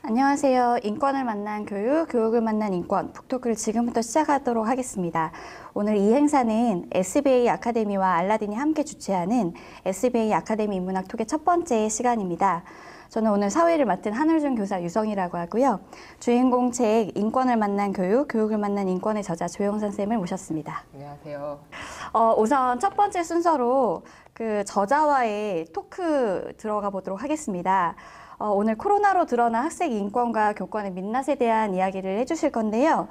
안녕하세요. 인권을 만난 교육, 교육을 만난 인권, 북토크를 지금부터 시작하도록 하겠습니다. 오늘 이 행사는 SBA 아카데미와 알라딘이 함께 주최하는 SBA 아카데미 인문학 톡의 첫 번째 시간입니다. 저는 오늘 사회를 맡은 한울준 교사 유성이라고 하고요. 주인공 책 인권을 만난 교육, 교육을 만난 인권의 저자 조영선 쌤을 모셨습니다. 안녕하세요. 우선 첫 번째 순서로 그 저자와의 토크 들어가 보도록 하겠습니다. 오늘 코로나로 드러난 학생 인권과 교권의 민낯에 대한 이야기를 해주실 건데요.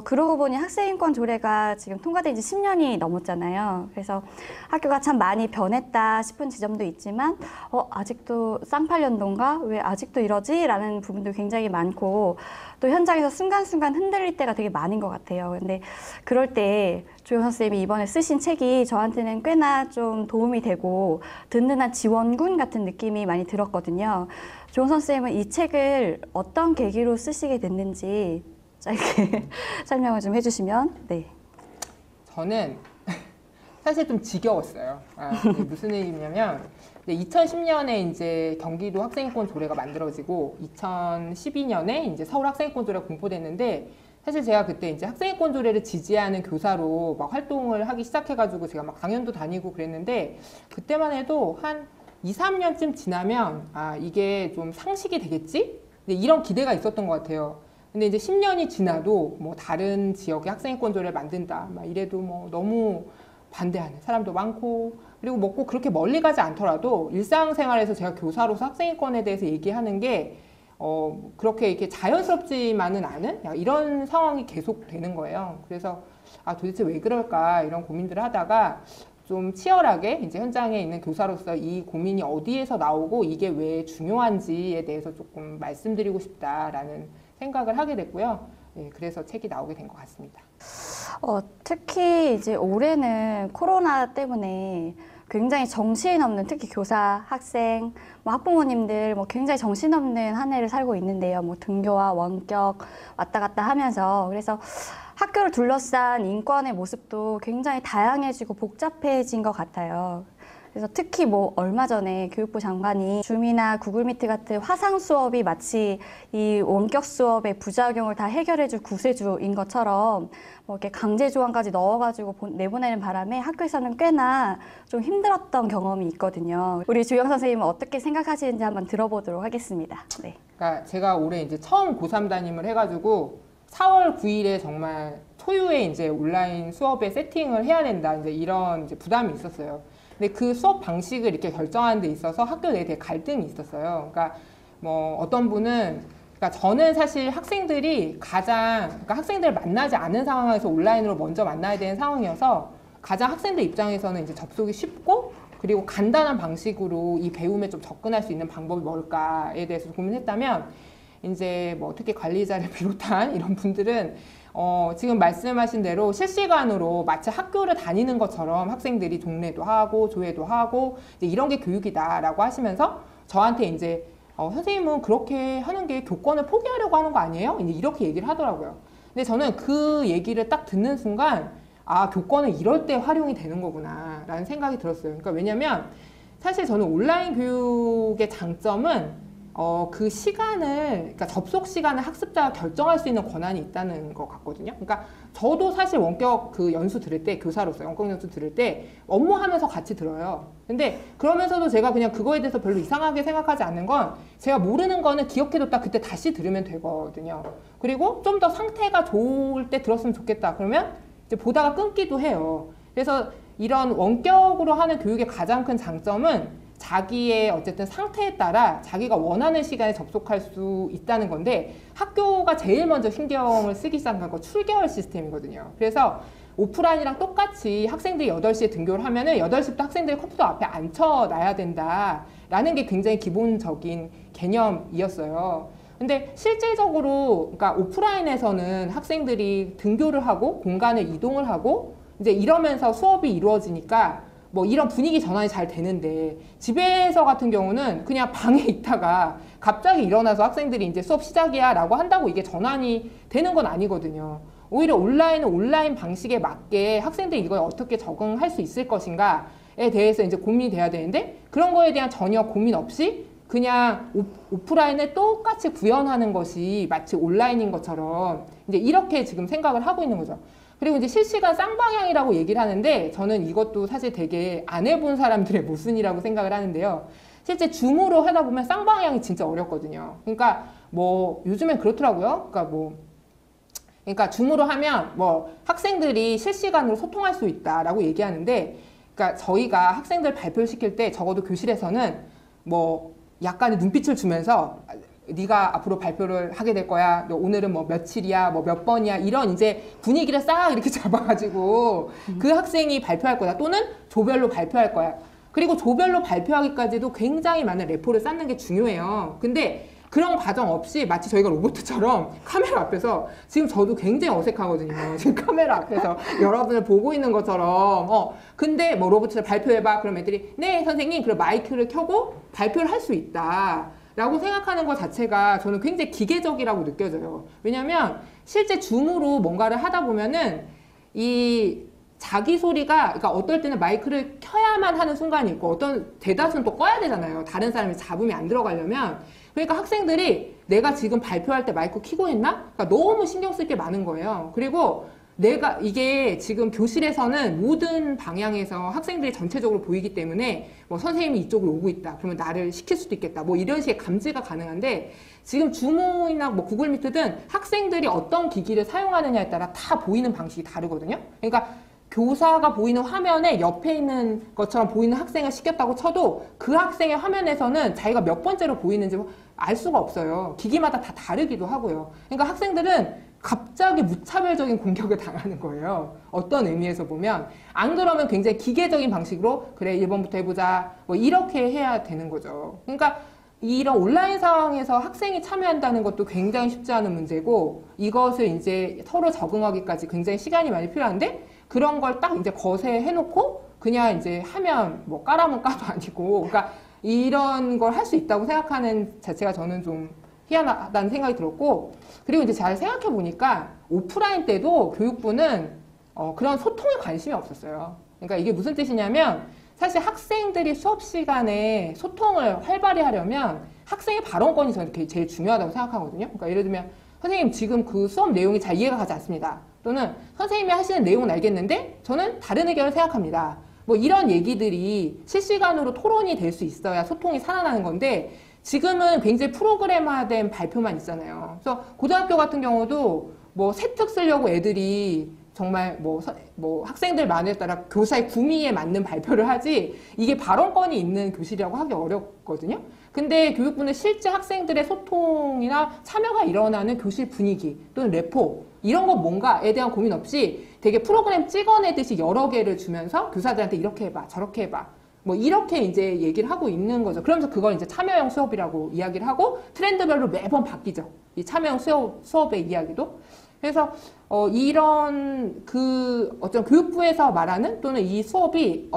그러고 보니 학생 인권 조례가 지금 통과된 지 10년이 넘었잖아요. 그래서 학교가 참 많이 변했다 싶은 지점도 있지만 아직도 쌍팔년도인가? 왜 아직도 이러지? 라는 부분도 굉장히 많고 또 현장에서 순간순간 흔들릴 때가 되게 많은 것 같아요. 근데 그럴 때 조영선 쌤이 이번에 쓰신 책이 저한테는 꽤나 좀 도움이 되고 든든한 지원군 같은 느낌이 많이 들었거든요. 조영선 쌤은 이 책을 어떤 계기로 쓰시게 됐는지 짧게 설명을 좀 해주시면. 네. 저는 사실 좀 지겨웠어요. 무슨 얘기냐면 2010년에 이제 경기도 학생인권 조례가 만들어지고 2012년에 이제 서울 학생인권 조례가 공포됐는데 사실 제가 그때 이제 학생인권 조례를 지지하는 교사로 막 활동을 하기 시작해가지고 제가 막 강연도 다니고 그랬는데 그때만 해도 한 2, 3년쯤 지나면 이게 좀 상식이 되겠지? 이런 기대가 있었던 것 같아요. 근데 이제 10년이 지나도 뭐 다른 지역의 학생인권 조례를 만든다 막 이래도 뭐 너무 반대하는 사람도 많고 그리고 뭐 꼭 그렇게 멀리 가지 않더라도 일상생활에서 제가 교사로서 학생인권에 대해서 얘기하는 게 그렇게 이렇게 자연스럽지만은 않은 이런 상황이 계속 되는 거예요. 그래서 도대체 왜 그럴까 이런 고민들을 하다가 좀 치열하게 이제 현장에 있는 교사로서 이 고민이 어디에서 나오고 이게 왜 중요한지에 대해서 조금 말씀드리고 싶다라는 생각을 하게 됐고요. 네, 그래서 책이 나오게 된 것 같습니다. 특히 이제 올해는 코로나 때문에 굉장히 정신없는, 특히 교사, 학생, 학부모님들 굉장히 정신없는 한 해를 살고 있는데요. 등교와 원격 왔다 갔다 하면서. 그래서 학교를 둘러싼 인권의 모습도 굉장히 다양해지고 복잡해진 것 같아요. 그래서 특히 얼마 전에 교육부 장관이 줌이나 구글미트 같은 화상 수업이 마치 이 원격 수업의 부작용을 다 해결해줄 구세주인 것처럼 이렇게 강제 조항까지 넣어가지고 내보내는 바람에 학교에서는 꽤나 좀 힘들었던 경험이 있거든요. 우리 조영 선생님은 어떻게 생각하시는지 한번 들어보도록 하겠습니다. 네. 그러니까 제가 올해 이제 처음 고3 담임을 해가지고 4월 9일에 정말 초유의 이제 온라인 수업에 세팅을 해야 된다 이제 이런 이제 부담이 있었어요. 근데 그 수업 방식을 이렇게 결정하는 데 있어서 학교 내에 되게 갈등이 있었어요. 그러니까 어떤 분은 그러니까 저는 사실 학생들이 그러니까 학생들을 만나지 않은 상황에서 온라인으로 먼저 만나야 되는 상황이어서 가장 학생들 입장에서는 이제 접속이 쉽고 그리고 간단한 방식으로 이 배움에 좀 접근할 수 있는 방법이 뭘까에 대해서 고민했다면 이제 특히 관리자를 비롯한 이런 분들은 지금 말씀하신 대로 실시간으로 마치 학교를 다니는 것처럼 학생들이 동래도 하고 조회도 하고 이제 이런 게 교육이다라고 하시면서 저한테 이제 선생님은 그렇게 하는 게 교권을 포기하려고 하는 거 아니에요? 이제 이렇게 얘기를 하더라고요. 근데 저는 그 얘기를 딱 듣는 순간 교권은 이럴 때 활용이 되는 거구나 라는 생각이 들었어요. 그러니까 왜냐면 사실 저는 온라인 교육의 장점은 그 시간을, 그러니까 접속 시간을 학습자가 결정할 수 있는 권한이 있다는 것 같거든요. 그러니까 저도 사실 원격 그 연수 들을 때, 교사로서 원격 연수 들을 때 업무하면서 같이 들어요. 근데 그러면서도 제가 그냥 그거에 대해서 별로 이상하게 생각하지 않는 건 제가 모르는 거는 기억해뒀다 그때 다시 들으면 되거든요. 그리고 좀 더 상태가 좋을 때 들었으면 좋겠다. 그러면 이제 보다가 끊기도 해요. 그래서 이런 원격으로 하는 교육의 가장 큰 장점은 자기의 어쨌든 상태에 따라 자기가 원하는 시간에 접속할 수 있다는 건데 학교가 제일 먼저 신경을 쓰기 시작한 거 출결 시스템이거든요. 그래서 오프라인이랑 똑같이 학생들이 8시에 등교를 하면은 8시부터 학생들이 컴퓨터 앞에 앉혀놔야 된다라는 게 굉장히 기본적인 개념이었어요. 근데 실질적으로 그러니까 오프라인에서는 학생들이 등교를 하고 공간을 이동을 하고 이제 이러면서 수업이 이루어지니까 이런 분위기 전환이 잘 되는데 집에서 같은 경우는 그냥 방에 있다가 갑자기 일어나서 학생들이 이제 수업 시작이야 라고 한다고 이게 전환이 되는 건 아니거든요. 오히려 온라인은 온라인 방식에 맞게 학생들이 이걸 어떻게 적응할 수 있을 것인가에 대해서 이제 고민이 돼야 되는데 그런 거에 대한 전혀 고민 없이 그냥 오프라인을 똑같이 구현하는 것이 마치 온라인인 것처럼 이제 이렇게 지금 생각을 하고 있는 거죠. 그리고 이제 실시간 쌍방향이라고 얘기를 하는데 저는 이것도 사실 되게 안 해본 사람들의 모순이라고 생각을 하는데요. 실제 줌으로 하다 보면 쌍방향이 진짜 어렵거든요. 그러니까 뭐 요즘엔 그렇더라고요. 그러니까 줌으로 하면 뭐 학생들이 실시간으로 소통할 수 있다라고 얘기하는데, 그러니까 저희가 학생들 발표를 시킬 때 적어도 교실에서는 뭐 약간의 눈빛을 주면서 네가 앞으로 발표를 하게 될 거야. 너 오늘은 뭐 며칠이야, 뭐 몇 번이야, 이런 이제 분위기를 싹 이렇게 잡아가지고 그 학생이 발표할 거다. 또는 조별로 발표할 거야. 그리고 조별로 발표하기까지도 굉장히 많은 레포를 쌓는 게 중요해요. 근데 그런 과정 없이 마치 저희가 로봇처럼 카메라 앞에서, 지금 저도 굉장히 어색하거든요. 지금 카메라 앞에서 여러분을 보고 있는 것처럼. 근데 뭐 로봇처럼 발표해봐. 그럼 애들이 네 선생님, 그리고 마이크를 켜고 발표를 할 수 있다 라고 생각하는 것 자체가 저는 굉장히 기계적이라고 느껴져요. 왜냐면 실제 줌으로 뭔가를 하다 보면은 이 자기 소리가, 그러니까 어떨 때는 마이크를 켜야만 하는 순간이 있고 어떤 대다수는 또 꺼야 되잖아요. 다른 사람이 잡음이 안 들어가려면. 그러니까 학생들이 내가 지금 발표할 때 마이크 켜고 있나? 그러니까 너무 신경 쓸 게 많은 거예요. 그리고 내가 이게 지금 교실에서는 모든 방향에서 학생들이 전체적으로 보이기 때문에 뭐 선생님이 이쪽으로 오고 있다. 그러면 나를 시킬 수도 있겠다. 뭐 이런 식의 감지가 가능한데, 지금 줌이나 뭐 구글 미트든 학생들이 어떤 기기를 사용하느냐에 따라 다 보이는 방식이 다르거든요. 그러니까 교사가 보이는 화면에 옆에 있는 것처럼 보이는 학생을 시켰다고 쳐도 그 학생의 화면에서는 자기가 몇 번째로 보이는지 알 수가 없어요. 기기마다 다 다르기도 하고요. 그러니까 학생들은 갑자기 무차별적인 공격을 당하는 거예요. 어떤 의미에서 보면. 안 그러면 굉장히 기계적인 방식으로 그래 1번부터 해보자 뭐 이렇게 해야 되는 거죠. 그러니까 이런 온라인 상황에서 학생이 참여한다는 것도 굉장히 쉽지 않은 문제고, 이것을 이제 서로 적응하기까지 굉장히 시간이 많이 필요한데, 그런 걸 딱 이제 거세해 놓고 그냥 이제 하면 뭐 까라면 까도 아니고, 그러니까 이런 걸 할 수 있다고 생각하는 자체가 저는 좀 희한하다는 생각이 들었고, 그리고 이제 잘 생각해 보니까 오프라인 때도 교육부는 그런 소통에 관심이 없었어요. 그러니까 이게 무슨 뜻이냐면, 사실 학생들이 수업 시간에 소통을 활발히 하려면 학생의 발언권이 저는 제일 중요하다고 생각하거든요. 그러니까 예를 들면 선생님 지금 그 수업 내용이 잘 이해가 가지 않습니다. 또는 선생님이 하시는 내용은 알겠는데 저는 다른 의견을 생각합니다. 뭐 이런 얘기들이 실시간으로 토론이 될 수 있어야 소통이 살아나는 건데, 지금은 굉장히 프로그램화된 발표만 있잖아요. 그래서 고등학교 같은 경우도 뭐 세특 쓰려고 애들이 정말 뭐 학생들 많에 따라 교사의 구미에 맞는 발표를 하지, 이게 발언권이 있는 교실이라고 하기 어렵거든요. 근데 교육부는 실제 학생들의 소통이나 참여가 일어나는 교실 분위기 또는 레포, 이런 건 뭔가에 대한 고민 없이 되게 프로그램 찍어내듯이 여러 개를 주면서 교사들한테 이렇게 해봐, 저렇게 해봐, 뭐 이렇게 이제 얘기를 하고 있는 거죠. 그러면서 그걸 이제 참여형 수업이라고 이야기를 하고, 트렌드별로 매번 바뀌죠. 이 참여형 수업의 이야기도. 그래서 이런 어떤 교육부에서 말하는, 또는 이 수업이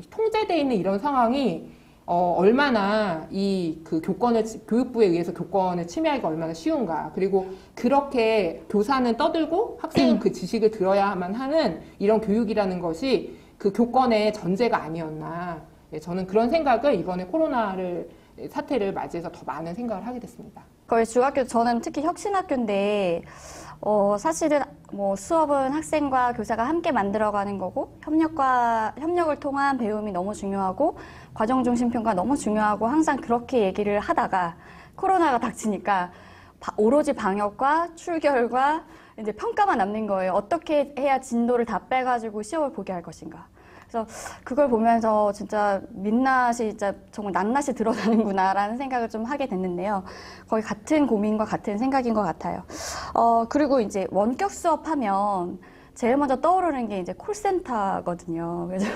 통제되어 있는 이런 상황이 얼마나 교육부에 의해서 교권을 침해하기가 얼마나 쉬운가. 그리고 그렇게 교사는 떠들고 학생은 그 지식을 들어야만 하는 이런 교육이라는 것이 그 교권의 전제가 아니었나. 저는 그런 생각을 이번에 사태를 맞이해서 더 많은 생각을 하게 됐습니다. 거의 중학교, 저는 특히 혁신학교인데, 사실은 뭐 수업은 학생과 교사가 함께 만들어가는 거고, 협력을 통한 배움이 너무 중요하고, 과정 중심 평가 너무 중요하고, 항상 그렇게 얘기를 하다가 코로나가 닥치니까 오로지 방역과 출결과 이제 평가만 남는 거예요. 어떻게 해야 진도를 다 빼가지고 시험을 보게 할 것인가. 그래서 그걸 보면서 진짜 민낯이 진짜 정말 낱낱이 드러나는구나라는 생각을 좀 하게 됐는데요. 거의 같은 고민과 같은 생각인 것 같아요. 그리고 이제 원격 수업하면 제일 먼저 떠오르는 게 이제 콜센터거든요. 그래서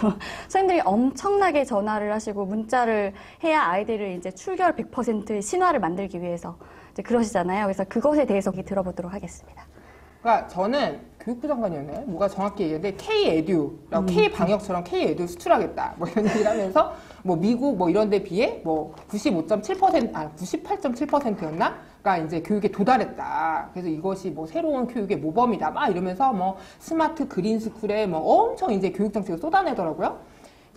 선생님들이 엄청나게 전화를 하시고 문자를 해야 아이들을 이제 출결 100%의 신화를 만들기 위해서 이제 그러시잖아요. 그래서 그것에 대해서 들어보도록 하겠습니다. 그러니까 저는 교육부 장관이었나요? 뭐가 정확히 얘기했는데 K-에듀라고 K-방역처럼 K-에듀 수출하겠다 뭐 이런 얘기를 하면서 뭐 미국 뭐 이런 데 비해 뭐 98.7%였나? 가 이제 교육에 도달했다. 그래서 이것이 뭐 새로운 교육의 모범이다. 막 이러면서 뭐 스마트 그린 스쿨에 뭐 엄청 이제 교육 정책을 쏟아내더라고요.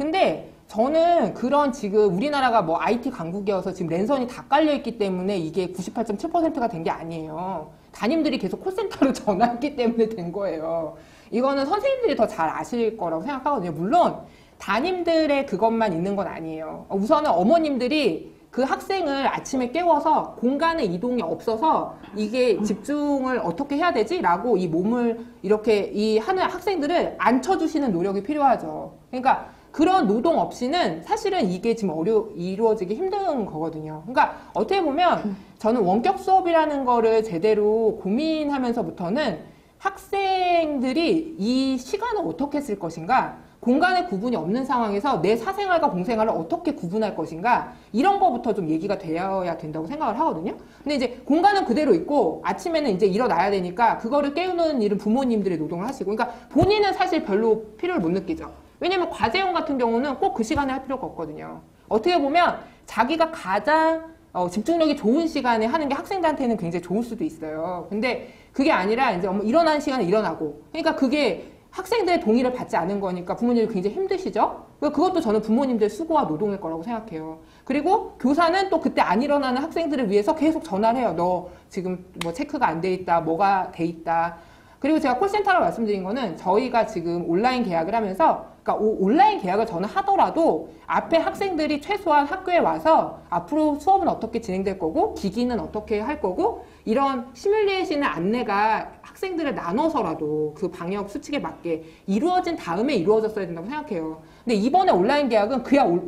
근데 저는 그런 지금 우리나라가 뭐 IT 강국이어서 지금 랜선이 다 깔려있기 때문에 이게 98.7%가 된 게 아니에요. 담임들이 계속 콜센터로 전화했기 때문에 된 거예요. 이거는 선생님들이 더 잘 아실 거라고 생각하거든요. 물론 담임들의 그것만 있는 건 아니에요. 우선은 어머님들이 그 학생을 아침에 깨워서 공간의 이동이 없어서 이게 집중을 어떻게 해야 되지? 라고 이 몸을 이렇게 이 하는 학생들을 앉혀주시는 노력이 필요하죠. 그러니까 그런 노동 없이는 사실은 이게 지금 이루어지기 힘든 거거든요. 그러니까 어떻게 보면 저는 원격 수업이라는 거를 제대로 고민하면서부터는 학생들이 이 시간을 어떻게 쓸 것인가, 공간의 구분이 없는 상황에서 내 사생활과 공생활을 어떻게 구분할 것인가, 이런 거부터 좀 얘기가 되어야 된다고 생각을 하거든요. 근데 이제 공간은 그대로 있고 아침에는 이제 일어나야 되니까 그거를 깨우는 일은 부모님들의 노동을 하시고, 그러니까 본인은 사실 별로 필요를 못 느끼죠. 왜냐면 과제형 같은 경우는 꼭 그 시간에 할 필요가 없거든요. 어떻게 보면 자기가 가장 집중력이 좋은 시간에 하는 게 학생들한테는 굉장히 좋을 수도 있어요. 근데 그게 아니라 이제 일어나는 시간에 일어나고, 그러니까 그게 학생들의 동의를 받지 않은 거니까 부모님이 굉장히 힘드시죠? 그것도 저는 부모님들의 수고와 노동일 거라고 생각해요. 그리고 교사는 또 그때 안 일어나는 학생들을 위해서 계속 전화를 해요. 너 지금 뭐 체크가 안 돼 있다, 뭐가 돼 있다. 그리고 제가 콜센터라고 말씀드린 거는 저희가 지금 온라인 계약을 하면서, 그러니까 온라인 계약을 저는 하더라도 앞에 학생들이 최소한 학교에 와서 앞으로 수업은 어떻게 진행될 거고 기기는 어떻게 할 거고 이런 시뮬레이션의 안내가 학생들을 나눠서라도 그 방역 수칙에 맞게 이루어진 다음에 이루어졌어야 된다고 생각해요. 근데 이번에 온라인 계약은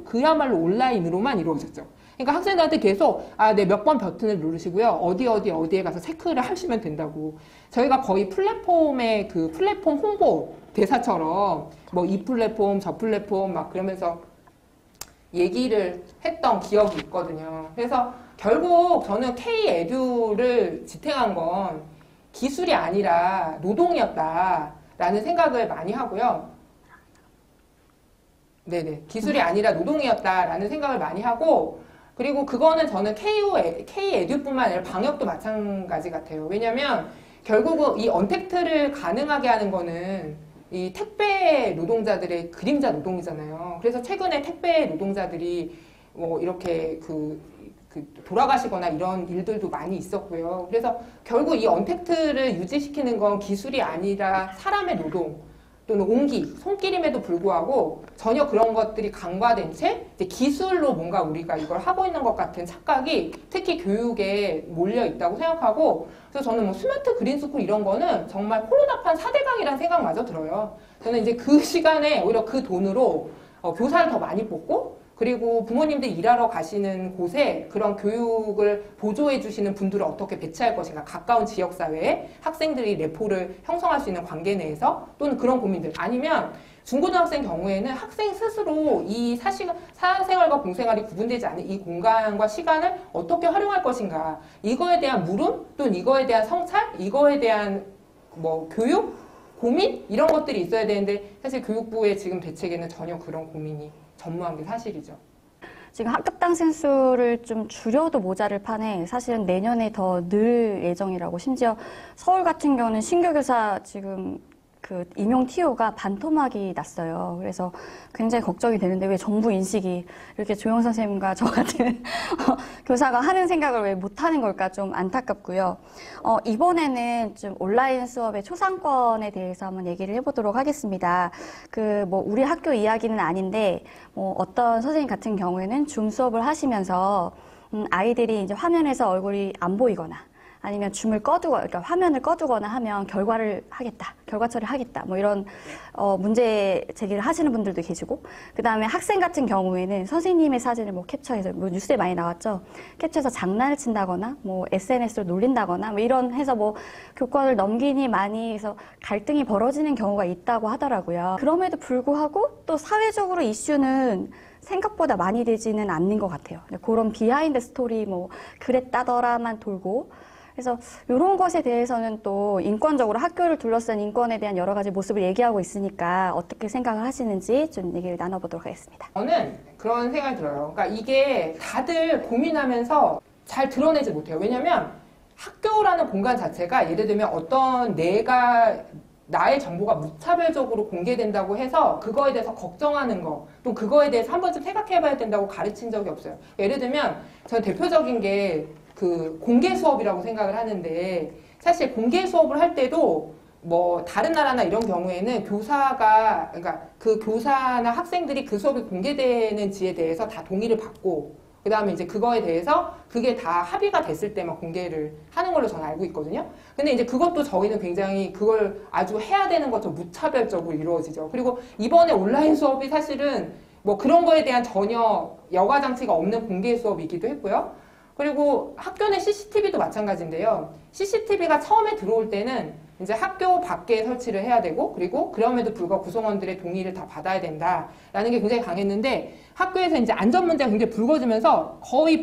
그야말로 온라인으로만 이루어졌죠. 그러니까 학생들한테 계속 네, 몇 번 버튼을 누르시고요. 어디에 가서 체크를 하시면 된다고. 저희가 거의 플랫폼의 그 플랫폼 홍보 대사처럼 뭐 이 플랫폼 저 플랫폼 막 그러면서 얘기를 했던 기억이 있거든요. 그래서 결국 저는 K-에듀를 지탱한 건 기술이 아니라 노동이었다라는 생각을 많이 하고요. 네네. 기술이 아니라 노동이었다라는 생각을 많이 하고, 그리고 그거는 저는 K-에듀뿐만 아니라 방역도 마찬가지 같아요. 왜냐면 결국은 이 언택트를 가능하게 하는 거는 이 택배 노동자들의 그림자 노동이잖아요. 그래서 최근에 택배 노동자들이 뭐 이렇게 돌아가시거나 이런 일들도 많이 있었고요. 그래서 결국 이 언택트를 유지시키는 건 기술이 아니라 사람의 노동 또는 온기, 손길임에도 불구하고 전혀 그런 것들이 간과된 채 이제 기술로 뭔가 우리가 이걸 하고 있는 것 같은 착각이 특히 교육에 몰려 있다고 생각하고, 그래서 저는 뭐 스마트 그린스쿨 이런 거는 정말 코로나판 4대강이라는 생각마저 들어요. 저는 이제 그 시간에 오히려 그 돈으로 교사를 더 많이 뽑고, 그리고 부모님들 일하러 가시는 곳에 그런 교육을 보조해 주시는 분들을 어떻게 배치할 것인가, 가까운 지역사회에 학생들이 레포를 형성할 수 있는 관계 내에서, 또는 그런 고민들, 아니면 중고등학생 경우에는 학생 스스로 이 사생활과 공생활이 구분되지 않은 이 공간과 시간을 어떻게 활용할 것인가, 이거에 대한 물음, 또는 이거에 대한 성찰, 이거에 대한 뭐 교육, 고민, 이런 것들이 있어야 되는데 사실 교육부의 지금 대책에는 전혀 그런 고민이 전무한 게 사실이죠. 지금 합격당 생수를 좀 줄여도 모자랄 판에 사실은 내년에 더 늘 예정이라고, 심지어 서울 같은 경우는 신규교사 지금 그 임용 TO가 반토막이 났어요. 그래서 굉장히 걱정이 되는데 왜 정부 인식이 이렇게 조영 선생님과 저 같은 교사가 하는 생각을 왜 못하는 걸까 좀 안타깝고요. 이번에는 좀 온라인 수업의 초상권에 대해서 한번 얘기를 해보도록 하겠습니다. 우리 학교 이야기는 아닌데 어떤 선생님 같은 경우에는 줌 수업을 하시면서 아이들이 이제 화면에서 얼굴이 안 보이거나 아니면 그러니까 화면을 꺼두거나 하면 결과 처리를 하겠다. 뭐 이런, 문제 제기를 하시는 분들도 계시고, 그 다음에 학생 같은 경우에는 선생님의 사진을 캡처해서, 뉴스에 많이 나왔죠. 캡처해서 장난을 친다거나, SNS로 놀린다거나, 이런 해서 교권을 넘기니 많이 해서 갈등이 벌어지는 경우가 있다고 하더라고요. 그럼에도 불구하고 또 사회적으로 이슈는 생각보다 많이 되지는 않는 것 같아요. 그런 비하인드 스토리, 그랬다더라만 돌고, 그래서 이런 것에 대해서는 또 인권적으로 학교를 둘러싼 인권에 대한 여러 가지 모습을 얘기하고 있으니까 어떻게 생각을 하시는지 좀 얘기를 나눠보도록 하겠습니다. 저는 그런 생각이 들어요. 그러니까 이게 다들 고민하면서 잘 드러내지 못해요. 왜냐면 학교라는 공간 자체가 예를 들면 어떤 내가 나의 정보가 무차별적으로 공개된다고 해서 그거에 대해서 걱정하는 거, 또 그거에 대해서 한 번쯤 생각해봐야 된다고 가르친 적이 없어요. 예를 들면 저는 대표적인 게 그 공개 수업이라고 생각을 하는데, 사실 공개 수업을 할 때도 뭐 다른 나라나 이런 경우에는 교사가, 그러니까 그 교사나 학생들이 그 수업이 공개되는지에 대해서 다 동의를 받고, 그 다음에 이제 그거에 대해서 그게 다 합의가 됐을 때만 공개를 하는 걸로 저는 알고 있거든요. 근데 이제 그것도 저희는 굉장히 그걸 아주 해야 되는 것처럼 무차별적으로 이루어지죠. 그리고 이번에 온라인 수업이 사실은 뭐 그런 거에 대한 전혀 여과 장치가 없는 공개 수업이기도 했고요. 그리고 학교 내 CCTV도 마찬가지인데요. CCTV가 처음에 들어올 때는 이제 학교 밖에 설치를 해야 되고, 그리고 그럼에도 불구하고 구성원들의 동의를 다 받아야 된다라는 게 굉장히 강했는데, 학교에서 이제 안전 문제가 굉장히 불거지면서 거의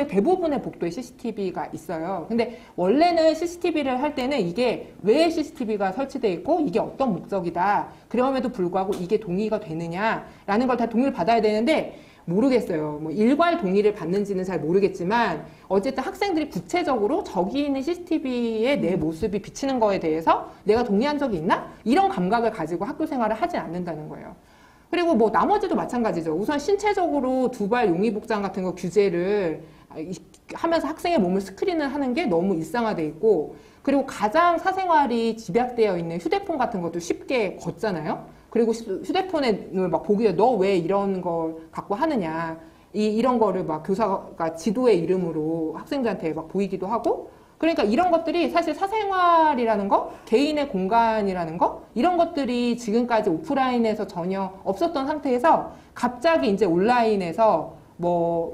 대부분의 복도에 CCTV가 있어요. 근데 원래는 CCTV를 할 때는 이게 왜 CCTV가 설치되어 있고 이게 어떤 목적이다, 그럼에도 불구하고 이게 동의가 되느냐라는 걸 다 동의를 받아야 되는데, 모르겠어요. 뭐 일괄 동의를 받는지는 잘 모르겠지만 어쨌든 학생들이 구체적으로 저기 있는 CCTV에 내 모습이 비치는 거에 대해서 내가 동의한 적이 있나? 이런 감각을 가지고 학교 생활을 하지 않는다는 거예요. 그리고 뭐 나머지도 마찬가지죠. 우선 신체적으로 두발 용의 복장 같은 거 규제를 하면서 학생의 몸을 스크린을 하는 게 너무 일상화돼 있고, 그리고 가장 사생활이 집약되어 있는 휴대폰 같은 것도 쉽게 걷잖아요. 그리고 휴대폰에 막 보기에 너 왜 이런 걸 갖고 하느냐, 이런 거를 막 교사가 지도의 이름으로 학생들한테 막 보이기도 하고, 그러니까 이런 것들이 사실 사생활이라는 거, 개인의 공간이라는 거, 이런 것들이 지금까지 오프라인에서 전혀 없었던 상태에서 갑자기 이제 온라인에서 뭐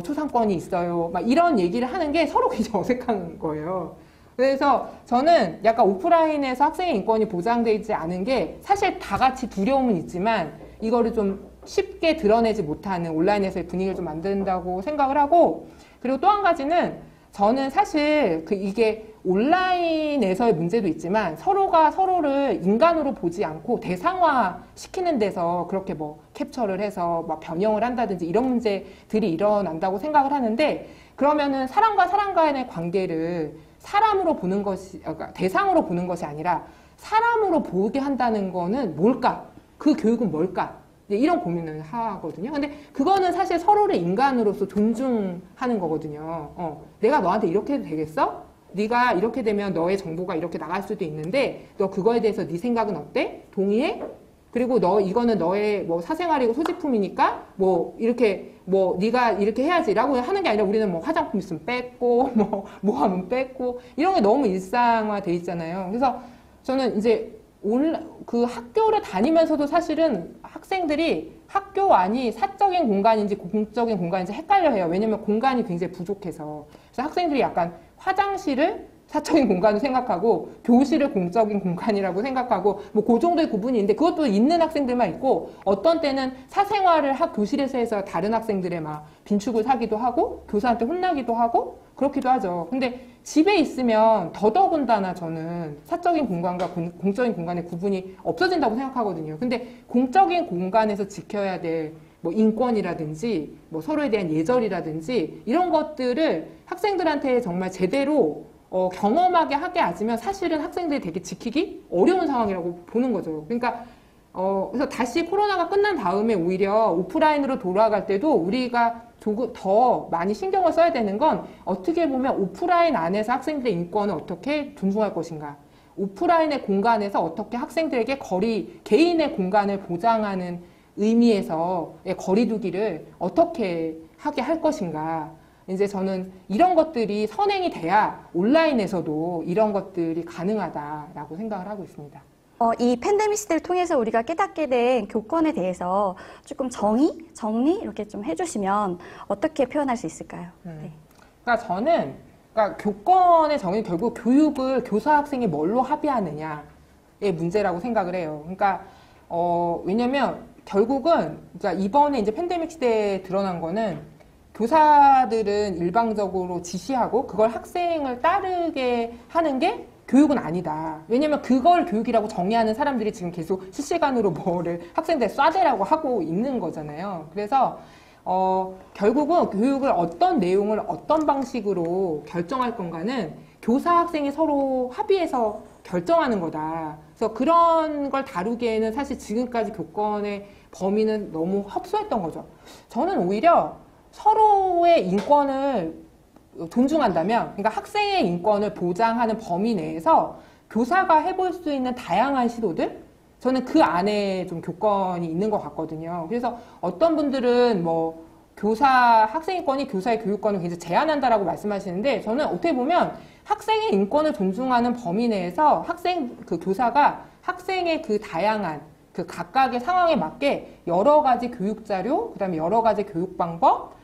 초상권이 있어요, 막 이런 얘기를 하는 게 서로 굉장히 어색한 거예요. 그래서 저는 약간 오프라인에서 학생의 인권이 보장되지 않은 게 사실 다 같이 두려움은 있지만 이거를 좀 쉽게 드러내지 못하는 온라인에서의 분위기를 좀 만든다고 생각을 하고, 그리고 또 한 가지는 저는 사실 이게 온라인에서의 문제도 있지만 서로가 서로를 인간으로 보지 않고 대상화 시키는 데서 그렇게 뭐 캡처를 해서 막 변형을 한다든지 이런 문제들이 일어난다고 생각을 하는데, 그러면은 사람과 사람 간의 관계를 사람으로 보는 것이, 그러니까 대상으로 보는 것이 아니라 사람으로 보게 한다는 거는 뭘까? 그 교육은 뭘까? 이런 고민을 하거든요. 근데 그거는 사실 서로를 인간으로서 존중하는 거거든요. 내가 너한테 이렇게 해도 되겠어? 네가 이렇게 되면 너의 정보가 이렇게 나갈 수도 있는데 너 그거에 대해서 네 생각은 어때? 동의해? 그리고 이거는 너의 뭐 사생활이고 소지품이니까 뭐 이렇게 뭐 네가 이렇게 해야지라고 하는 게 아니라, 우리는 뭐 화장품 있으면 뺐고 뭐 하면 뺐고 이런 게 너무 일상화돼 있잖아요. 그래서 저는 이제 그 학교를 다니면서도 사실은 학생들이 학교 안이 사적인 공간인지 공적인 공간인지 헷갈려 해요. 왜냐면 공간이 굉장히 부족해서. 그래서 학생들이 약간 화장실을 사적인 공간을 생각하고 교실을 공적인 공간이라고 생각하고 뭐 그 정도의 구분이 있는데, 그것도 있는 학생들만 있고, 어떤 때는 사생활을 교실에서 해서 다른 학생들의 막 빈축을 사기도 하고 교사한테 혼나기도 하고 그렇기도 하죠. 근데 집에 있으면 더더군다나 저는 사적인 공간과 공적인 공간의 구분이 없어진다고 생각하거든요. 근데 공적인 공간에서 지켜야 될 뭐 인권이라든지 뭐 서로에 대한 예절이라든지 이런 것들을 학생들한테 정말 제대로 경험하게 하게 하지면 사실은 학생들이 되게 지키기 어려운 상황이라고 보는 거죠. 그러니까 그래서 다시 코로나가 끝난 다음에 오히려 오프라인으로 돌아갈 때도 우리가 조금 더 많이 신경을 써야 되는 건, 어떻게 보면 오프라인 안에서 학생들의 인권을 어떻게 존중할 것인가, 오프라인의 공간에서 어떻게 학생들에게 개인의 공간을 보장하는 의미에서의 거리두기를 어떻게 하게 할 것인가. 이제 저는 이런 것들이 선행이 돼야 온라인에서도 이런 것들이 가능하다라고 생각을 하고 있습니다. 이 팬데믹 시대를 통해서 우리가 깨닫게 된 교권에 대해서 조금 정리 이렇게 좀 해주시면 어떻게 표현할 수 있을까요? 네. 그러니까 저는 교권의 정의는 결국 교육을 교사 학생이 뭘로 합의하느냐의 문제라고 생각을 해요. 그러니까 왜냐면 결국은 그러니까 이번에 이제 팬데믹 시대에 드러난 거는, 교사들은 일방적으로 지시하고 그걸 학생을 따르게 하는 게 교육은 아니다. 왜냐면 그걸 교육이라고 정의하는 사람들이 지금 계속 실시간으로 뭐를 학생들에 쏴대라고 하고 있는 거잖아요. 그래서 결국은 교육을 어떤 내용을 어떤 방식으로 결정할 건가는 교사 학생이 서로 합의해서 결정하는 거다. 그래서 그런 걸 다루기에는 사실 지금까지 교권의 범위는 너무 협소했던 거죠. 저는 오히려 서로의 인권을 존중한다면, 그러니까 학생의 인권을 보장하는 범위 내에서 교사가 해볼 수 있는 다양한 시도들, 저는 그 안에 좀 교권이 있는 것 같거든요. 그래서 어떤 분들은 뭐 학생 인권이 교사의 교육권을 굉장히 제한한다라고 말씀하시는데, 저는 어떻게 보면 학생의 인권을 존중하는 범위 내에서 교사가 학생의 그 다양한 그 각각의 상황에 맞게 여러 가지 교육 자료, 그다음에 여러 가지 교육 방법,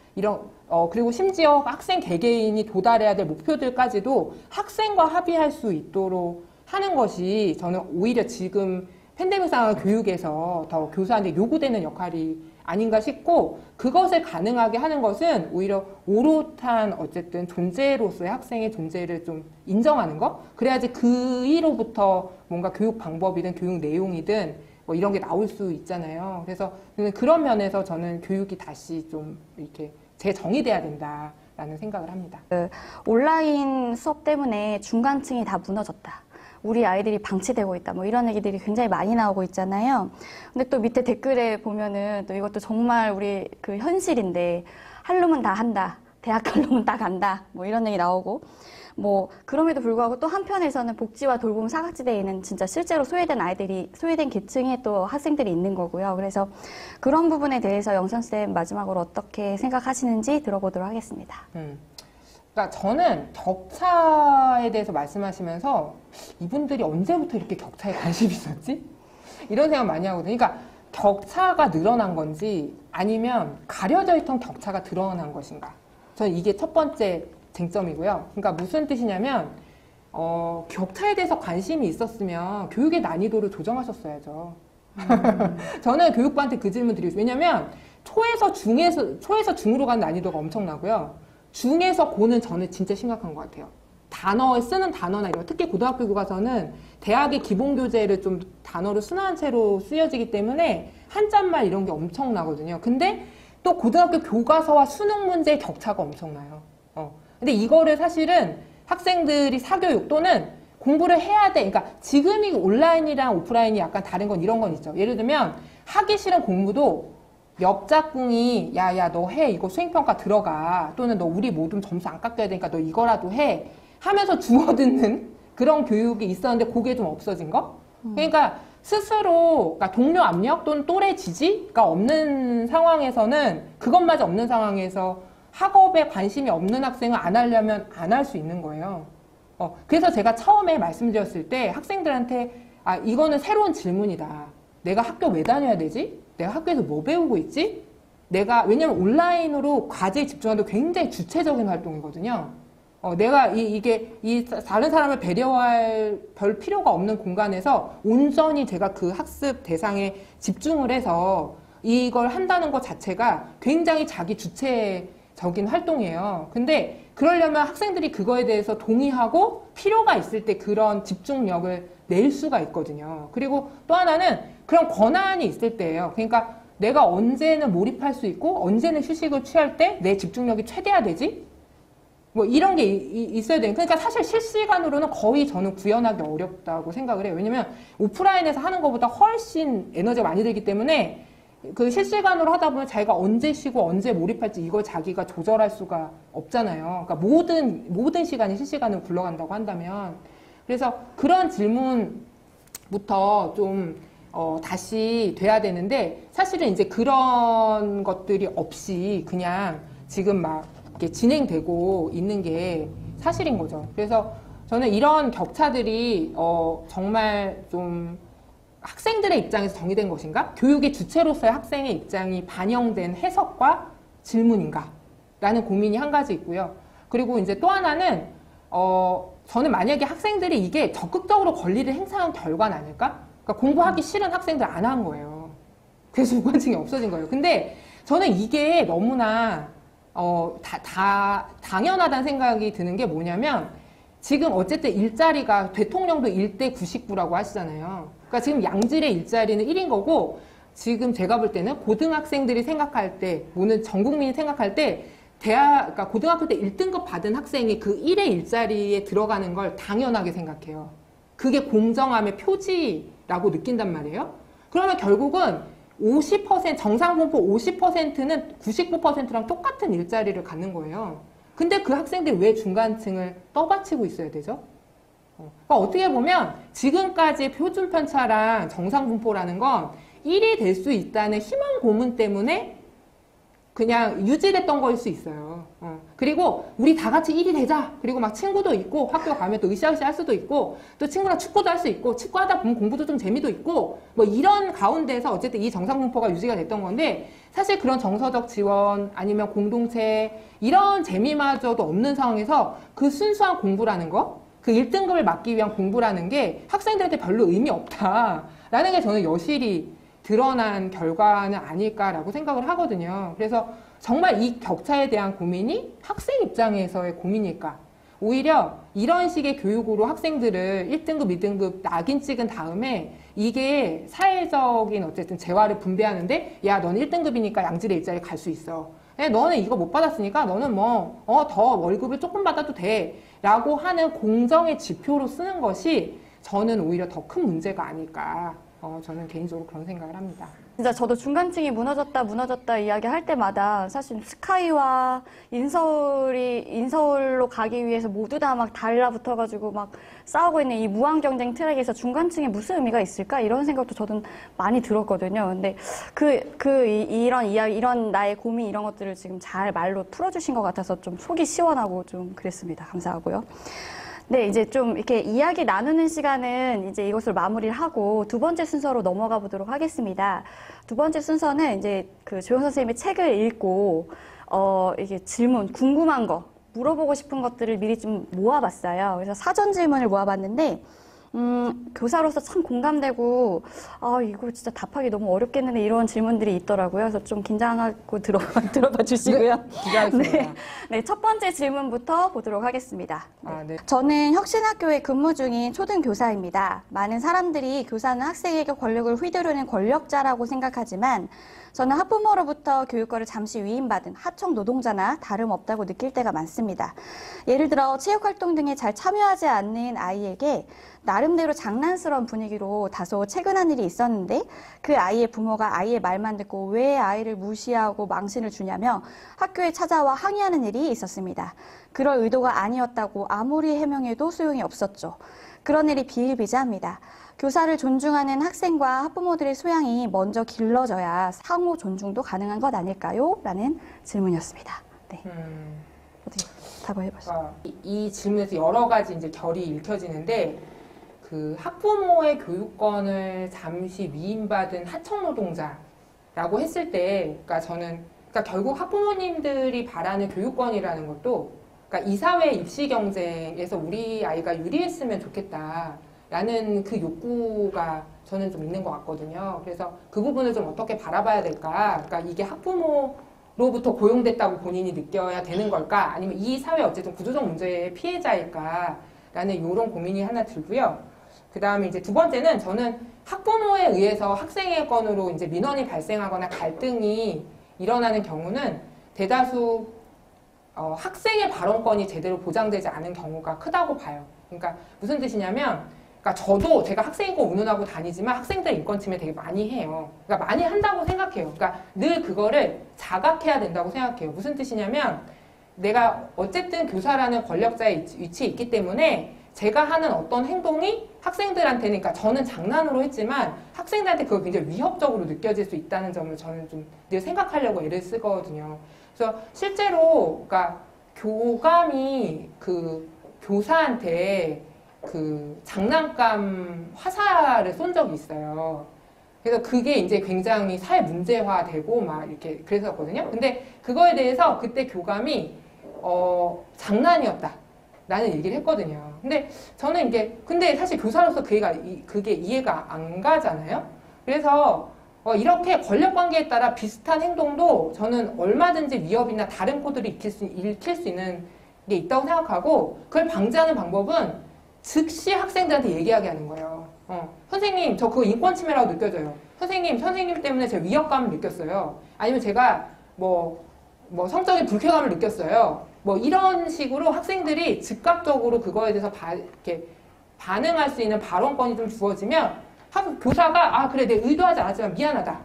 그리고 심지어 학생 개개인이 도달해야 될 목표들까지도 학생과 합의할 수 있도록 하는 것이 저는 오히려 지금 팬데믹 상황 교육에서 더 교사한테 요구되는 역할이 아닌가 싶고, 그것을 가능하게 하는 것은 오히려 오롯한 어쨌든 존재로서의 학생의 존재를 좀 인정하는 것? 그래야지 그이로부터 뭔가 교육 방법이든 교육 내용이든 뭐 이런 게 나올 수 있잖아요. 그래서 그런 면에서 저는 교육이 다시 좀 이렇게 재정의돼야 된다라는 생각을 합니다. 온라인 수업 때문에 중간층이 다 무너졌다. 우리 아이들이 방치되고 있다. 뭐 이런 얘기들이 굉장히 많이 나오고 있잖아요. 근데 또 밑에 댓글에 보면은 또 이것도 정말 우리 그 현실인데, 할 놈은 다 한다. 대학 갈 놈은 다 간다. 뭐 이런 얘기 나오고. 뭐 그럼에도 불구하고 또 한편에서는 복지와 돌봄 사각지대에 있는 진짜 실제로 소외된 계층의 또 학생들이 있는 거고요. 그래서 그런 부분에 대해서 영선쌤 마지막으로 어떻게 생각하시는지 들어보도록 하겠습니다. 그러니까 저는 격차에 대해서 말씀하시면서 이분들이 언제부터 이렇게 격차에 관심이 있었지? 이런 생각 많이 하거든요. 그러니까 격차가 늘어난 건지 아니면 가려져 있던 격차가 드러난 것인가. 저는 이게 첫 번째 쟁점이고요. 그러니까 무슨 뜻이냐면 격차에 대해서 관심이 있었으면 교육의 난이도를 조정하셨어야죠. 저는 교육부한테 그 질문 드리고, 왜냐면 초에서 중으로 가는 난이도가 엄청나고요. 중에서 고는 저는 진짜 심각한 것 같아요. 쓰는 단어나 이런, 특히 고등학교 교과서는 대학의 기본 교재를 좀 단어를 순화한 채로 쓰여지기 때문에 한자말 이런 게 엄청나거든요. 근데 또 고등학교 교과서와 수능 문제의 격차가 엄청나요. 근데 이거를 사실은 학생들이 사교육 또는 공부를 해야 돼. 그러니까 지금이 온라인이랑 오프라인이 약간 다른 건 이런 건 있죠. 예를 들면 하기 싫은 공부도 옆 짝꿍이 야야 너 해, 이거 수행평가 들어가, 또는 너 우리 모두 점수 안 깎여야 되니까 너 이거라도 해 하면서 주워듣는 그런 교육이 있었는데 그게 좀 없어진 거. 그러니까 스스로, 그러니까 동료 압력 또는 또래 지지가 없는 상황에서는, 그것마저 없는 상황에서 학업에 관심이 없는 학생을 안 하려면 안 할 수 있는 거예요. 그래서 제가 처음에 말씀드렸을 때 학생들한테 이거는 새로운 질문이다. 내가 학교 왜 다녀야 되지? 내가 학교에서 뭐 배우고 있지? 왜냐면 온라인으로 과제에 집중하는 굉장히 주체적인 활동이거든요. 내가 다른 사람을 배려할 별 필요가 없는 공간에서 온전히 제가 그 학습 대상에 집중을 해서 이걸 한다는 것 자체가 굉장히 자기 주체적인 활동이에요. 근데 그러려면 학생들이 그거에 대해서 동의하고 필요가 있을 때 그런 집중력을 낼 수가 있거든요. 그리고 또 하나는 그런 권한이 있을 때예요. 그러니까 내가 언제는 몰입할 수 있고 언제는 휴식을 취할 때 내 집중력이 최대화되지? 뭐 이런 게 있어야 돼요. 그러니까 사실 실시간으로는 거의 저는 구현하기 어렵다고 생각을 해요. 왜냐면 오프라인에서 하는 것보다 훨씬 에너지가 많이 들기 때문에 그 실시간으로 하다 보면 자기가 언제 쉬고 언제 몰입할지 이걸 자기가 조절할 수가 없잖아요. 그러니까 모든 시간이 실시간으로 굴러간다고 한다면. 그래서 그런 질문부터 좀 다시 돼야 되는데, 사실은 이제 그런 것들이 없이 그냥 지금 막 이렇게 진행되고 있는 게 사실인 거죠. 그래서 저는 이런 격차들이 정말 좀 학생들의 입장에서 정의된 것인가? 교육의 주체로서의 학생의 입장이 반영된 해석과 질문인가? 라는 고민이 한 가지 있고요. 그리고 이제 또 하나는 저는 만약에 학생들이 이게 적극적으로 권리를 행사한 결과는 아닐까? 그러니까 공부하기 싫은 학생들 안 한 거예요. 그래서 무관층이 없어진 거예요. 근데 저는 이게 너무나 당연하다는 생각이 드는 게 뭐냐면, 지금 어쨌든 일자리가 대통령도 1대 99라고 하시잖아요. 그러니까 지금 양질의 일자리는 1인 거고, 지금 제가 볼 때는 고등학생들이 생각할 때, 오늘 전 국민이 생각할 때 그러니까 고등학교 때 1등급 받은 학생이 그 1의 일자리에 들어가는 걸 당연하게 생각해요. 그게 공정함의 표지라고 느낀단 말이에요. 그러면 결국은 50%, 정상 분포 50%는 99%랑 똑같은 일자리를 갖는 거예요. 근데 그 학생들이 왜 중간층을 떠받치고 있어야 되죠? 그러니까 어떻게 보면 지금까지 표준 편차랑 정상 분포라는 건 1이 될 수 있다는 희망 고문 때문에 그냥 유지됐던 거일 수 있어요. 그리고 우리 다 같이 1이 되자. 그리고 막 친구도 있고 학교 가면 또 으쌰으쌰 할 수도 있고 또 친구랑 축구도 할 수 있고 축구하다 보면 공부도 좀 재미도 있고 뭐 이런 가운데서 어쨌든 이 정상분포가 유지가 됐던 건데 사실 그런 정서적 지원 아니면 공동체 이런 재미마저도 없는 상황에서 그 순수한 공부라는 거 그 1등급을 맞기 위한 공부라는 게 학생들한테 별로 의미 없다라는 게 저는 여실히 드러난 결과는 아닐까라고 생각을 하거든요. 그래서 정말 이 격차에 대한 고민이 학생 입장에서의 고민일까? 오히려 이런 식의 교육으로 학생들을 1등급, 2등급 낙인 찍은 다음에 이게 사회적인 어쨌든 재화를 분배하는데 야, 너는 1등급이니까 양질의 일자리에 갈 수 있어. 너는 이거 못 받았으니까 너는 더 월급을 조금 받아도 돼. 라고 하는 공정의 지표로 쓰는 것이 저는 오히려 더 큰 문제가 아닐까. 저는 개인적으로 그런 생각을 합니다. 진짜 저도 중간층이 무너졌다 이야기할 때마다 사실 스카이와 인서울로 가기 위해서 모두 다 막 달라붙어가지고 막 싸우고 있는 이 무한 경쟁 트랙에서 중간층에 무슨 의미가 있을까? 이런 생각도 저는 많이 들었거든요. 근데 이런 이야기, 이런 나의 고민 이런 것들을 지금 잘 말로 풀어주신 것 같아서 좀 속이 시원하고 좀 그랬습니다. 감사하고요. 네, 이제 좀 이렇게 이야기 나누는 시간은 이제 이것을 마무리를 하고 두 번째 순서로 넘어가 보도록 하겠습니다. 두 번째 순서는 이제 그 조영 선생님의 책을 읽고, 이게 질문, 궁금한 거, 물어보고 싶은 것들을 미리 좀 모아봤어요. 그래서 사전 질문을 모아봤는데, 교사로서 참 공감되고, 이거 진짜 답하기 너무 어렵겠는데 이런 질문들이 있더라고요. 그래서 좀 긴장하고 들어봐 주시고요. 네, 기대하겠습니다. 네, 첫 번째 질문부터 보도록 하겠습니다. 네. 저는 혁신학교에 근무 중인 초등교사입니다. 많은 사람들이 교사는 학생에게 권력을 휘두르는 권력자라고 생각하지만 저는 학부모로부터 교육권을 잠시 위임받은 하청 노동자나 다름없다고 느낄 때가 많습니다. 예를 들어 체육활동 등에 잘 참여하지 않는 아이에게 나름대로 장난스러운 분위기로 다소 체근한 일이 있었는데 그 아이의 부모가 아이의 말만 듣고 왜 아이를 무시하고 망신을 주냐며 학교에 찾아와 항의하는 일이 있었습니다. 그럴 의도가 아니었다고 아무리 해명해도 소용이 없었죠. 그런 일이 비일비재합니다. 교사를 존중하는 학생과 학부모들의 소양이 먼저 길러져야 상호 존중도 가능한 것 아닐까요? 라는 질문이었습니다. 네. 어떻게 답을해보세요. 이 질문에서 여러 가지 이제 결이 읽혀지는데 그 학부모의 교육권을 잠시 위임받은 하청 노동자라고 했을 때, 그러니까 저는 그러니까 결국 학부모님들이 바라는 교육권이라는 것도 그러니까 이 사회 입시 경쟁에서 우리 아이가 유리했으면 좋겠다라는 그 욕구가 저는 좀 있는 것 같거든요. 그래서 그 부분을 좀 어떻게 바라봐야 될까? 그러니까 이게 학부모로부터 고용됐다고 본인이 느껴야 되는 걸까? 아니면 이 사회 어쨌든 구조적 문제의 피해자일까라는 이런 고민이 하나 들고요. 그 다음에 이제 두 번째는 저는 학부모에 의해서 학생의 건으로 이제 민원이 발생하거나 갈등이 일어나는 경우는 대다수 학생의 발언권이 제대로 보장되지 않은 경우가 크다고 봐요. 그러니까 무슨 뜻이냐면, 그러니까 저도 제가 학생이고 운운하고 다니지만 학생들 인권 침해 되게 많이 해요. 그러니까 많이 한다고 생각해요. 그러니까 늘 그거를 자각해야 된다고 생각해요. 무슨 뜻이냐면, 내가 어쨌든 교사라는 권력자의 위치에 있기 때문에 제가 하는 어떤 행동이 학생들한테는, 그러니까 저는 장난으로 했지만 학생들한테 그거 굉장히 위협적으로 느껴질 수 있다는 점을 저는 좀 늘 생각하려고 애를 쓰거든요. 그래서 실제로, 그러니까 교감이 그 교사한테 그 장난감 화살을 쏜 적이 있어요. 그래서 그게 이제 굉장히 사회 문제화되고 막 이렇게 그랬었거든요. 근데 그거에 대해서 그때 교감이 장난이었다. 라는 얘기를 했거든요. 근데 저는 이게, 근데 사실 교사로서 그게 이해가 안 가잖아요? 그래서, 이렇게 권력 관계에 따라 비슷한 행동도 저는 얼마든지 위협이나 다른 코드를 익힐 수 있는 게 있다고 생각하고, 그걸 방지하는 방법은 즉시 학생들한테 얘기하게 하는 거예요. 선생님, 저 그거 인권 침해라고 느껴져요. 선생님 때문에 제가 위협감을 느꼈어요. 아니면 제가 뭐 성적인 불쾌감을 느꼈어요. 뭐 이런 식으로 학생들이 즉각적으로 그거에 대해서 이렇게 반응할 수 있는 발언권이 좀 주어지면 교사가 그래 내가 의도하지 않았지만 미안하다.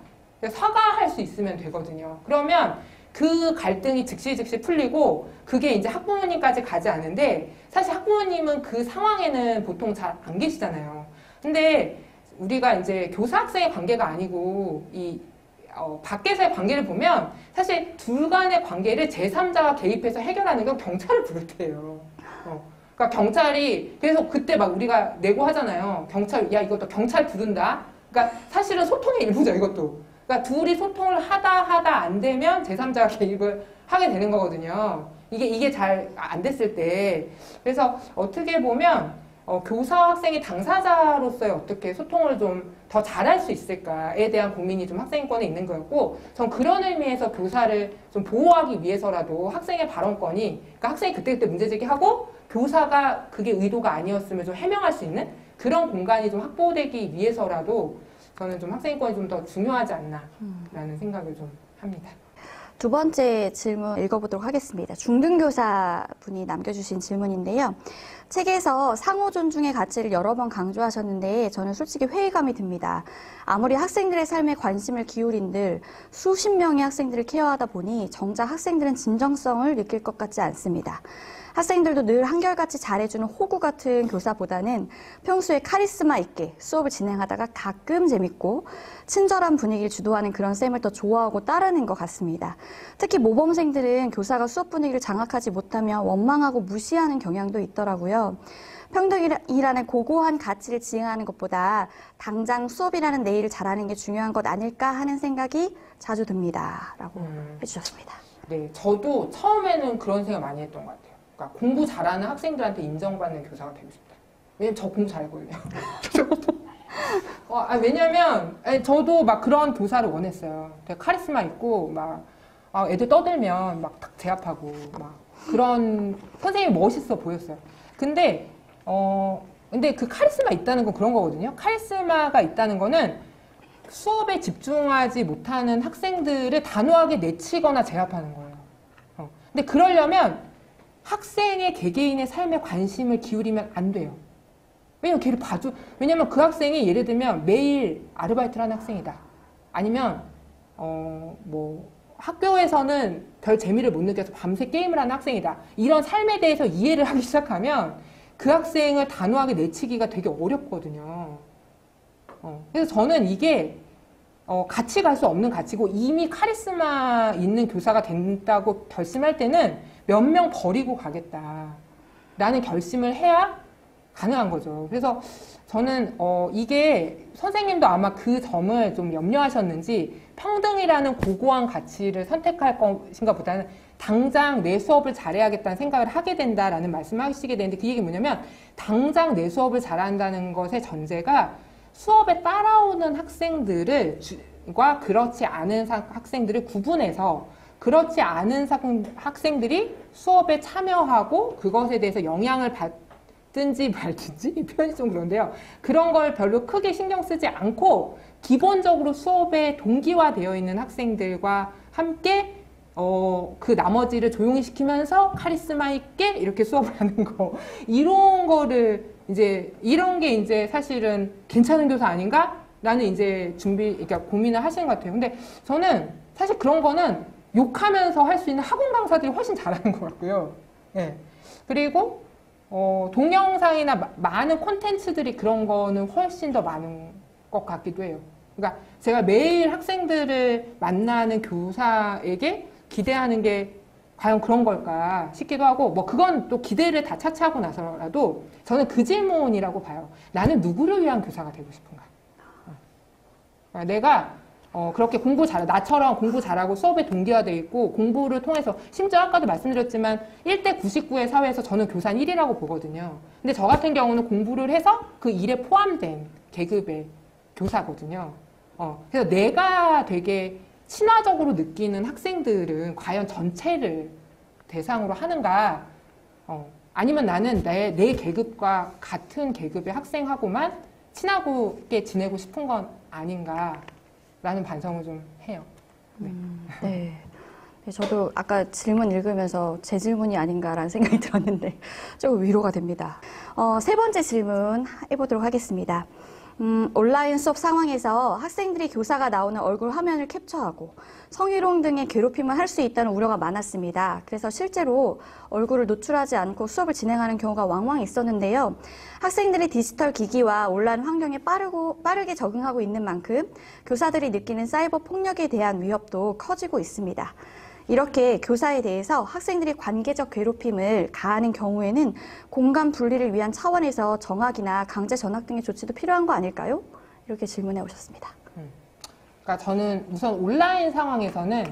사과할 수 있으면 되거든요. 그러면 그 갈등이 즉시 풀리고 그게 이제 학부모님까지 가지 않는데 사실 학부모님은 그 상황에는 보통 잘 안 계시잖아요. 근데 우리가 이제 교사 학생의 관계가 아니고 밖에서의 관계를 보면 사실 둘 간의 관계를 제3자가 개입해서 해결하는 건 경찰을 부를 때예요. 그러니까 경찰이 그래서 그때 막 우리가 내고 하잖아요. 경찰 야 이것도 경찰 부른다. 그러니까 사실은 소통의 일부죠 이것도. 그러니까 둘이 소통을 하다 안 되면 제3자가 개입을 하게 되는 거거든요. 이게 잘 안 됐을 때. 그래서 어떻게 보면 교사와 학생이 당사자로서의 어떻게 소통을 좀 더 잘할 수 있을까에 대한 고민이 좀 학생권에 있는 거였고, 전 그런 의미에서 교사를 좀 보호하기 위해서라도 학생의 발언권이, 그러니까 학생이 그때그때 문제제기하고 교사가 그게 의도가 아니었으면 좀 해명할 수 있는 그런 공간이 좀 확보되기 위해서라도 저는 좀 학생권이 좀 더 중요하지 않나라는 생각을 좀 합니다. 두 번째 질문 읽어보도록 하겠습니다. 중등교사 분이 남겨주신 질문인데요. 책에서 상호 존중의 가치를 여러 번 강조하셨는데 저는 솔직히 회의감이 듭니다. 아무리 학생들의 삶에 관심을 기울인들 수십 명의 학생들을 케어하다 보니 정작 학생들은 진정성을 느낄 것 같지 않습니다. 학생들도 늘 한결같이 잘해주는 호구 같은 교사보다는 평소에 카리스마 있게 수업을 진행하다가 가끔 재밌고 친절한 분위기를 주도하는 그런 쌤을 더 좋아하고 따르는 것 같습니다. 특히 모범생들은 교사가 수업 분위기를 장악하지 못하면 원망하고 무시하는 경향도 있더라고요. 평등이라는 고고한 가치를 지향하는 것보다 당장 수업이라는 내일을 잘하는 게 중요한 것 아닐까 하는 생각이 자주 듭니다. 라고 해주셨습니다. 네, 저도 처음에는 그런 생각 많이 했던 것 같아요. 그러니까 공부 잘하는 학생들한테 인정받는 교사가 되고 싶다. 왜냐면 저 공부 잘했거든요. 왜냐면 저도 막 그런 교사를 원했어요. 되게 카리스마 있고 막 애들 떠들면 막 탁 제압하고 막 그런 선생님이 멋있어 보였어요. 근데 그 카리스마 있다는 건 그런 거거든요. 카리스마가 있다는 거는 수업에 집중하지 못하는 학생들을 단호하게 내치거나 제압하는 거예요. 근데 그러려면 학생의 개개인의 삶에 관심을 기울이면 안 돼요. 왜냐면 걔를 왜냐면 그 학생이 예를 들면 매일 아르바이트를 하는 학생이다. 아니면, 학교에서는 별 재미를 못 느껴서 밤새 게임을 하는 학생이다. 이런 삶에 대해서 이해를 하기 시작하면 그 학생을 단호하게 내치기가 되게 어렵거든요. 그래서 저는 이게, 같이 갈 수 없는 가치고 이미 카리스마 있는 교사가 된다고 결심할 때는 몇 명 버리고 가겠다라는 결심을 해야 가능한 거죠. 그래서 저는 이게 선생님도 아마 그 점을 좀 염려하셨는지 평등이라는 고고한 가치를 선택할 것인가 보다는 당장 내 수업을 잘해야겠다는 생각을 하게 된다라는 말씀을 하시게 되는데 그 얘기는 뭐냐면 당장 내 수업을 잘한다는 것의 전제가 수업에 따라오는 학생들과 그렇지 않은 학생들을 구분해서 그렇지 않은 학생들이 수업에 참여하고 그것에 대해서 영향을 받든지 말든지 이 표현이 좀 그런데요. 그런 걸 별로 크게 신경 쓰지 않고 기본적으로 수업에 동기화되어 있는 학생들과 함께 그 나머지를 조용히 시키면서 카리스마 있게 이렇게 수업을 하는 거 이런 거를 이런 게 이제 사실은 괜찮은 교사 아닌가? 라는 이제 그러니까 고민을 하시는 것 같아요. 근데 저는 사실 그런 거는 욕하면서 할 수 있는 학원 강사들이 훨씬 잘하는 것 같고요. 예. 그리고, 동영상이나 많은 콘텐츠들이 그런 거는 훨씬 더 많은 것 같기도 해요. 그러니까 제가 매일 학생들을 만나는 교사에게 기대하는 게 과연 그런 걸까 싶기도 하고, 그건 또 기대를 다 차치하고 나서라도 저는 그 질문이라고 봐요. 나는 누구를 위한 교사가 되고 싶은가? 내가 그렇게 나처럼 공부 잘하고 수업에 동기화되어 있고 공부를 통해서 심지어 아까도 말씀드렸지만 1대 99의 사회에서 저는 교사는 1이라고 보거든요. 근데 저 같은 경우는 공부를 해서 그 일에 포함된 계급의 교사거든요. 그래서 내가 되게 친화적으로 느끼는 학생들은 과연 전체를 대상으로 하는가? 아니면 나는 내 계급과 같은 계급의 학생하고만 친하게 지내고 싶은 건 아닌가? 라는 반성을 좀 해요. 네. 네. 저도 아까 질문 읽으면서 제 질문이 아닌가라는 생각이 들었는데 조금 위로가 됩니다. 세 번째 질문 해보도록 하겠습니다. 온라인 수업 상황에서 학생들이 교사가 나오는 얼굴 화면을 캡처하고 성희롱 등의 괴롭힘을 할 수 있다는 우려가 많았습니다. 그래서 실제로 얼굴을 노출하지 않고 수업을 진행하는 경우가 왕왕 있었는데요. 학생들이 디지털 기기와 온라인 환경에 빠르게 적응하고 있는 만큼 교사들이 느끼는 사이버 폭력에 대한 위협도 커지고 있습니다. 이렇게 교사에 대해서 학생들이 관계적 괴롭힘을 가하는 경우에는 공간 분리를 위한 차원에서 정학이나 강제 전학 등의 조치도 필요한 거 아닐까요? 이렇게 질문해 오셨습니다. 그러니까 저는 우선 온라인 상황에서는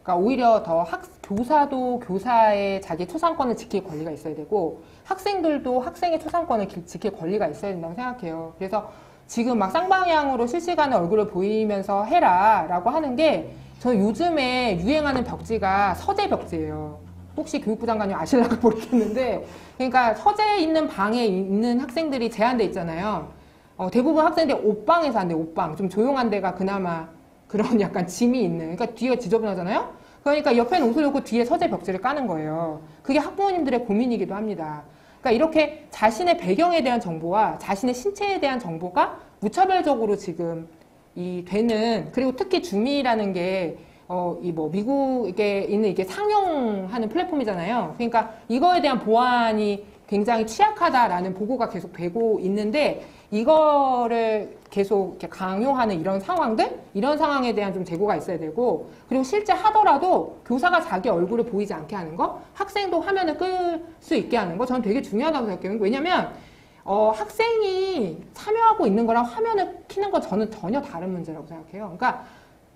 그러니까 오히려 더 교사도 교사의 자기 초상권을 지킬 권리가 있어야 되고 학생들도 학생의 초상권을 지킬 권리가 있어야 된다고 생각해요. 그래서 지금 막 쌍방향으로 실시간에 얼굴을 보이면서 해라 라고 하는 게 저 요즘에 유행하는 벽지가 서재 벽지예요. 혹시 교육부 장관님 아실라고 모르겠는데, 그러니까 서재에 있는 방에 있는 학생들이 제한돼 있잖아요. 대부분 학생들이 옷방에서 한대, 옷방. 좀 조용한 데가 그나마 그런 약간 짐이 있는. 그러니까 뒤가 지저분하잖아요? 그러니까 옆에는 옷을 놓고 뒤에 서재 벽지를 까는 거예요. 그게 학부모님들의 고민이기도 합니다. 그러니까 이렇게 자신의 배경에 대한 정보와 자신의 신체에 대한 정보가 무차별적으로 지금 그리고 특히 줌이라는 게, 미국에 있는 이게 상용하는 플랫폼이잖아요. 그러니까 이거에 대한 보안이 굉장히 취약하다라는 보고가 계속 되고 있는데, 이거를 계속 이렇게 강요하는 이런 상황에 대한 좀 재고가 있어야 되고, 그리고 실제 하더라도 교사가 자기 얼굴을 보이지 않게 하는 거, 학생도 화면을 끌 수 있게 하는 거, 저는 되게 중요하다고 생각해요. 왜냐면, 학생이 참여하고 있는 거랑 화면을 켜는 건 저는 전혀 다른 문제라고 생각해요. 그러니까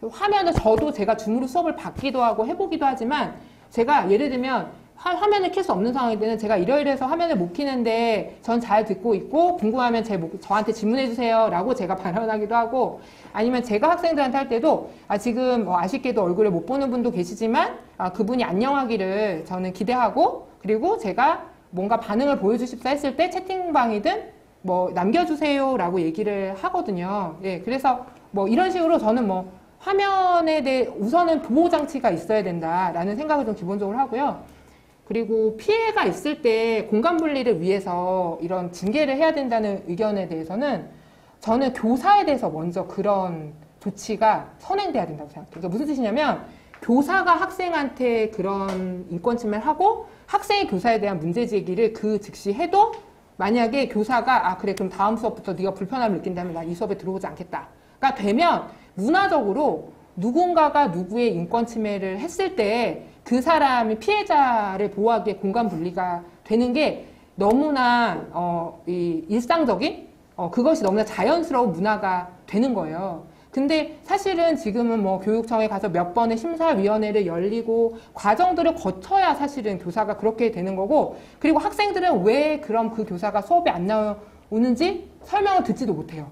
화면을 제가 줌으로 수업을 받기도 하고 해보기도 하지만 제가 예를 들면 화면을 켤 수 없는 상황일 때는 제가 이러이러해서 화면을 못 켜는데 전 잘 듣고 있고 궁금하면 저한테 질문해 주세요 라고 제가 발언하기도 하고 아니면 제가 학생들한테 할 때도 지금 아쉽게도 얼굴을 못 보는 분도 계시지만 그분이 안녕하기를 저는 기대하고 그리고 제가 뭔가 반응을 보여주십사 했을 때 채팅방이든 남겨주세요 라고 얘기를 하거든요. 예, 그래서 이런 식으로 저는 화면에 대해 우선은 보호장치가 있어야 된다라는 생각을 좀 기본적으로 하고요. 그리고 피해가 있을 때 공간 분리를 위해서 이런 징계를 해야 된다는 의견에 대해서는 저는 교사에 대해서 먼저 그런 조치가 선행돼야 된다고 생각해요. 그러니까 무슨 뜻이냐면 교사가 학생한테 그런 인권 침해를 하고 학생이 교사에 대한 문제 제기를 그 즉시 해도 만약에 교사가 그래 그럼 다음 수업부터 네가 불편함을 느낀다면 나 이 수업에 들어오지 않겠다가 되면 문화적으로 누군가가 누구의 인권 침해를 했을 때 그 사람이 피해자를 보호하기에 공간 분리가 되는 게 너무나 일상적인 그것이 너무나 자연스러운 문화가 되는 거예요. 근데 사실은 지금은 교육청에 가서 몇 번의 심사위원회를 열리고 과정들을 거쳐야 사실은 교사가 그렇게 되는 거고 그리고 학생들은 왜 그럼 그 교사가 수업에 안 나오는지 설명을 듣지도 못해요.